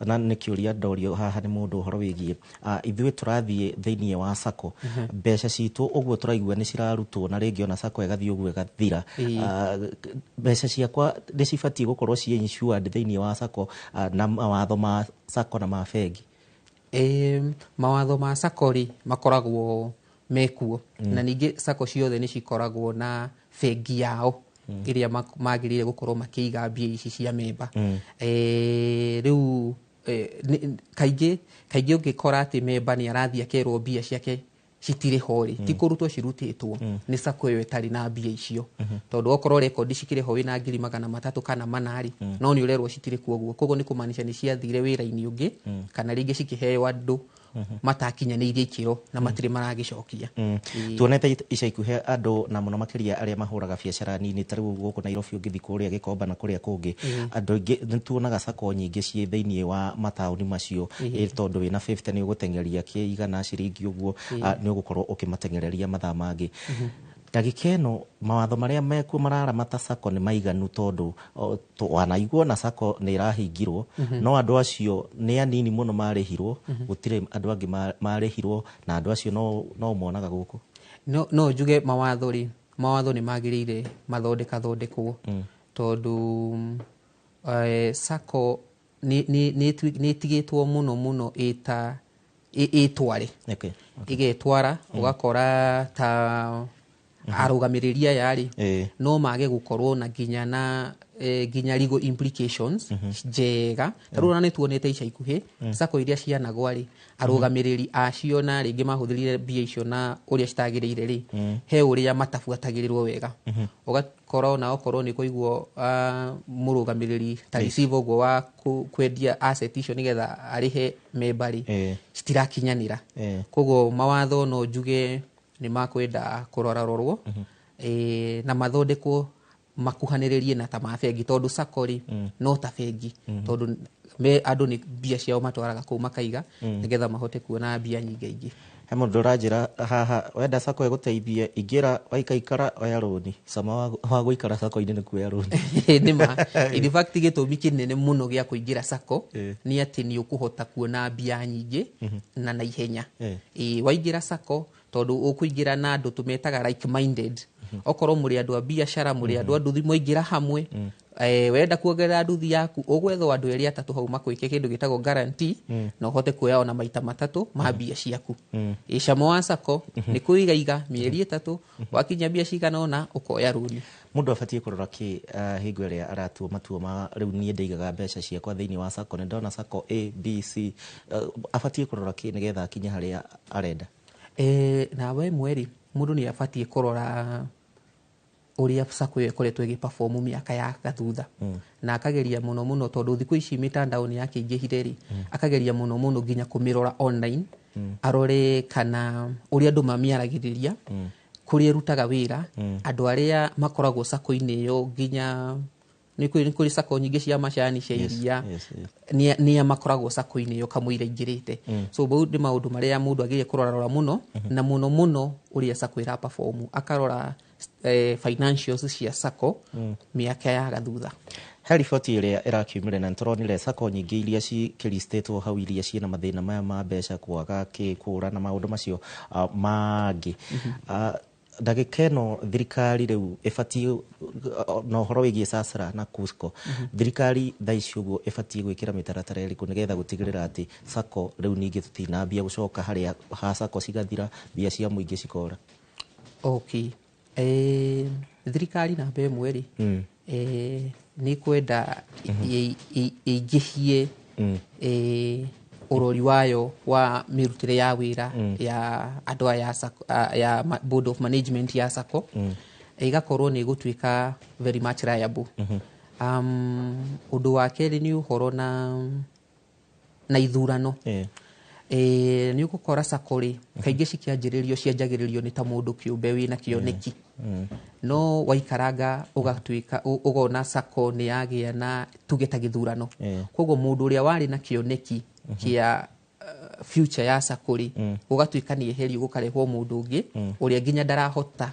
na nikiuria ndorio haha ni mundu uhoro wigie ithui turathie thiini wa sacco mbeca citu uguo turaigua ni cirarutwo na ringi ona sacco igathie uguo igathira. Mbeca ciakwa ni cibatie gukorwo ci insured thiini wa sacco na mawatho ma sacco na ma fegi. Mawatho ma sacco ri makoragwo mekuo na ningi sacco ciothe ni cikoragwo na fegi yao iria magirire gukorwo makiiga mbia ici cia memba. Riu kaingĩ ũngĩkora atĩ memba nĩ arathiĩ akerwo mbia ciake citirĩ hori ti kũrutwo cirutĩtwo nĩ sako ĩyo ĩtarĩ na mbia icio tondũ okorwo rekondi cikĩrĩ ho wĩna 300 kana manari no nĩ ũrerwo citirĩ kuoguo koguo nĩ kũmaanisha nĩ ciathire wĩra-inĩ ũngĩ kana rĩngĩ cikĩheo andũ matakinyanĩirie ikĩro na matirĩ maragĩcokia. Tuonete ica ikuhĩ andũ na mũno makĩria arĩa mahũraga biacara nini ta rĩu gũkũ Nairobi ũngĩthiĩ kũrĩa Gĩkomba na kũrĩa kũngĩ andũ aingĩ nĩ tuonaga sako nyingĩ ciĩ thĩinĩ wa mataũni macio tondũ wĩna 50 nĩ ũgũtengeria kĩigana ciringi ũguo nĩ ũgũkorwo ũkĩmatengereria mathaa mangĩ. Ndagĩka ĩno mawatho marĩa mekuo mararamata sako nĩ maiganu tondũ wanaiguo na sako nĩ irahingirwo no andũ acio nĩ anini mũno marĩhirwo gũtirĩ andũ angĩ marĩhirwo na andũ acio no monaga gũkũ. No njuge mawatho nĩ magĩrĩire mathondekwo tondũ sako nĩ itigĩtwo mũno ĩtware igetwara ũgakora ta arũgamĩrĩria yarĩ no mage gũkorwo na nginya legal implications njega tarũra nĩ tuonete ica ikuhĩ sako iria cianagwa rĩ arũgamĩrĩri acio na rĩngĩ mahũthĩrire mbia icio na ũrĩa citagĩrĩire rĩ he ũrĩa matabuatagĩrĩrwo wega ũgakora na okorwo nĩ kũiguo mũrũgamĩrĩri ta receive ũguo wa kwendia asset icio nĩgetha arĩhe memba rĩ citirakinyanĩra koguo mawatho no njuge nĩ makwenda kũrorarorwo na mathondekwo makuhanĩrĩrie na ta mabengi tondũ sako rĩ no ta bengi tondũ andũ nĩ mbia ciao matwaraga kũu makaiga nĩgetha mahote kuona mbia nyingĩ ingĩ. He mũndũ ũranjĩra haha wenda sako ĩgũteithie ingĩra waikaikara oya rũni sama wa gũikara sako-inĩ nĩ kuoya rũni nĩma in fact gĩtũmi kĩnene mũno gĩa kũingĩra sako nĩ atĩ nĩ ũkũhota kuona mbia nyingĩ na naihenya. Waingĩra sako tondũ ũkũingĩra na andũ tũmetaga like minded okorwo mũrĩ andũ a biacara mũrĩ andũ a nduthi mwaingĩra hamwe wenda kuongerera nduthi yaku ũgwethwo andũ erĩ atatũ hau makwĩke kĩndũ gĩtagwo guarantee na ũhote kuoya ona maita matatũ ma mbia ciaku. Camo wa sako nĩ kũigaiga mĩeri 3 wakinya mbia cigana ona ũkoya rũni. Mũndũ abatiĩ kũrora kĩ hingo ĩrĩa aratua matua ma rĩu niĩ ndaigaga mbeca ciakwa thĩinĩ wa sako nĩ ndona sako A B C abatiĩ kũrora kĩ nĩgetha akinye harĩa arenda. Na we mweri mũndũ nĩ abatiĩ kũrora ũrĩa sako ĩyo ĩkoretwo ĩgĩperform mĩaka ya gathutha na akageria mũno tondũ thikũ ici mitandao nĩ yakĩingĩhire rĩ akageria mũno nginya kũmĩrora online arore kana ũrĩa andũ mamĩaragĩrĩria kũrĩa ĩrutaga wĩra andũ arĩa makoragwo sako-inĩ ĩyo nginya nĩ kũrĩ sako nyingĩ cia macani cia iria nĩ makoragwo sako-inĩ ĩyo kamũira ingĩrĩte so bau nĩ maũndũ marĩa mũndũ agĩrĩire kũrora mũno na mũno ũrĩa sako ĩra perform akarora financials cia sako mĩaka ya gathutha. He riboti ĩrĩa ĩrakiumire na nĩtũronire sako nyingĩ iria cikĩristĩtwo hau iria ciĩna mathĩna maya ma mbeca kwaga kũra na maũndũ macio mangĩ. Ndagĩka ĩno thirikari rĩu ĩbatiĩ na ũhoro wĩgiĩ SASRA na KUSCO thirikari thaa ici ũguo ĩbatiĩ gwĩkĩra mĩtaratara ĩrĩkũ nĩgetha gũtigĩrĩra atĩ sako rĩu ningĩ tũtinambia gũcoka harĩa ha sako cigathira mbia cia mũingĩ cikora. Thirikari namba ĩmwe rĩ nĩ kwenda ĩingĩhie ũrori wayo wa mĩrutĩre ya wĩra ya andũ aya ya board of management ya sako ĩgakorwo nĩ gũtuĩka very much reliable. Ũndũ wa kerĩ nĩ ũhoro na ithurano nĩ ũgũkora sako rĩ kaingĩ cianjagĩrĩrio nĩ ta mũndũ kĩũmbe wĩna kĩoneki no waikaranga ũgatuĩka ũgona sako nĩ yagĩa na tuge ta gĩthurano koguo mũndũ ũrĩa warĩ na kĩoneki kia future ya sako rĩ ũgatuĩka nĩ eherio gũkarehwo mũndũ ũngĩ ũrĩa nginya ndarahota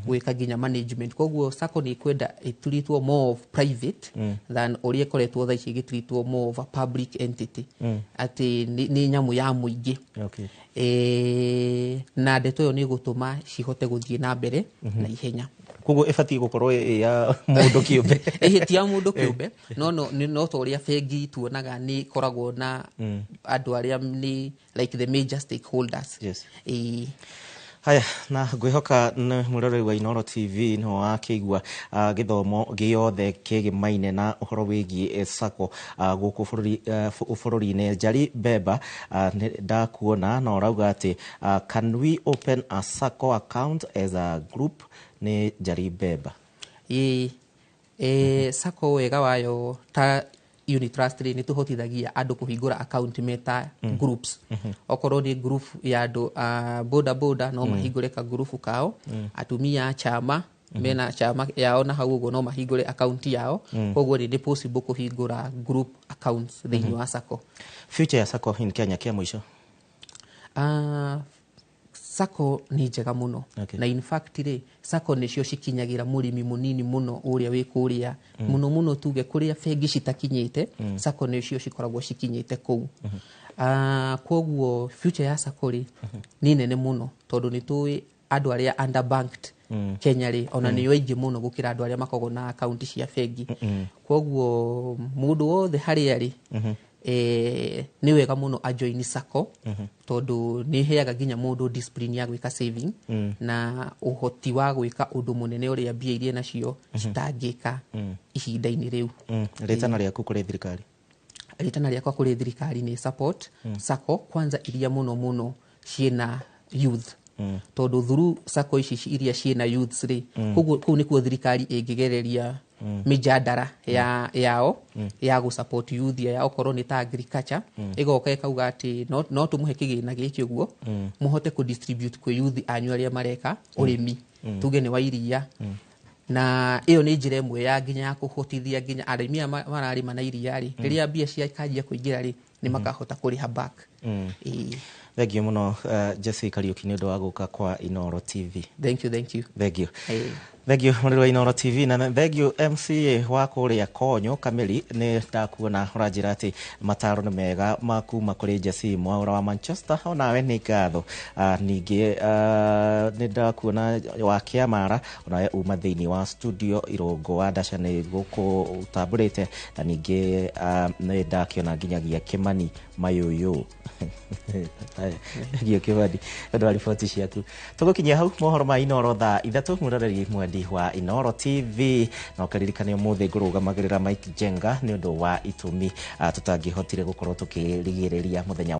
gwĩka nginya management koguo sako nĩ kwenda ĩtũritwo more of private than ũrĩa ĩkoretwo thaa ici ĩgĩtũritwo more of a public entity atĩ nĩ nyamũ ya mũingĩ na ndeto ĩyo nĩ gũtũma cihote gũthiĩ na mbere na ihenya. Koguo ĩbatiĩ gũkorwo ya mũndũ kĩũmbe ti ya mũndũ kĩũmbe no ta ũrĩa bengi tuonaga nĩ koragwo na andũ arĩa nĩ like the major stakeholders. Haya, na ngwihoka mwiroreri wa Inoro TV no akigua githomo giothe kigimaine na uhoro wigi sako guku bururi-ini. Njari Bemba ndakuona na urauga ati can we open a sako account as a group? Ni Njari Bemba sako wega wayo ta unit trust ni tuhotithagia andu kuhingura account meta groups. Okorwo ni group ya andu boda boda no mahingure ka group kao, atumia chama mena chama yao na hau uguo no mahingure account yao. Koguo ni possible kuhingura group accounts thini wa sako. Future ya sako in Kenya kia mwisho? Sako ni njega muno, na in fact sako nicio cikinyagira murimi munini muno uria wi kuria muno muno tuge kuria bengi citakinyite, sako nicio cikoragwo cikinyite kou. Koguo future ya sako ni nene muno tondu ni tuwi andu aria underbanked Kenya ona ni yoingi muno gukira andu aria makogo na account cia bengi. Koguo mundu wothe hari ari ni wega muno ajoin sako tondu ni heaga ginya mundu discipline ya gwika saving na uhoti wa gwika undu munene uria mbia iria nacio citangika ihinda-ini riu. Ritana riaku kuri thirikari? Ritana riakwa kuri thirikari ni support sako kwanza iria muno ciena youth, tondu through sako ici iria ciena youths koguo nikuo thirikari ingigereria mijadara yao ya gu support youth ya okorwo ni ta agriculture igoka ikauga ati no tumuhe kigina giki uguo muhote ku distribute kwi youth anyu aria mareka urimi tuge ni wa iria, na iyo ni njira imwe ya ginya ya kuhotithia ginya arimi mararima na iria riria mbia cia kanjia kuingira ni makahota kuriha back. Thank you muno Jesse Kariuki ni undu wa guka kwa Inoro TV. Thank you. Thank you mwiroreri wa Inoro TV, na thank you MCA wa kuria Konyo Kamili. Ni ndakuona uranjira ati mataro ni mega makuma kuri Jesse Mwaura wa Manchester, onawe ni ngatho. Ningi ni ndakuona wa Kiamara, onawe uma thiini wa studio Irongo wa Ndasha ni guku utamburite, na ningi ni ndakiona nginyagia Kimani Mayuyu Gio Kivadi ndo ripoti ciaku. Tugukinyia hau mohoro ma Inoro thaa 3 mwiroreri mwendi wa Inoro TV, na ukaririkane umuthi ngurugamagirira Mike Jenga ni undu wa itumi tutangihotire gukorwo tukirigiriria muthenya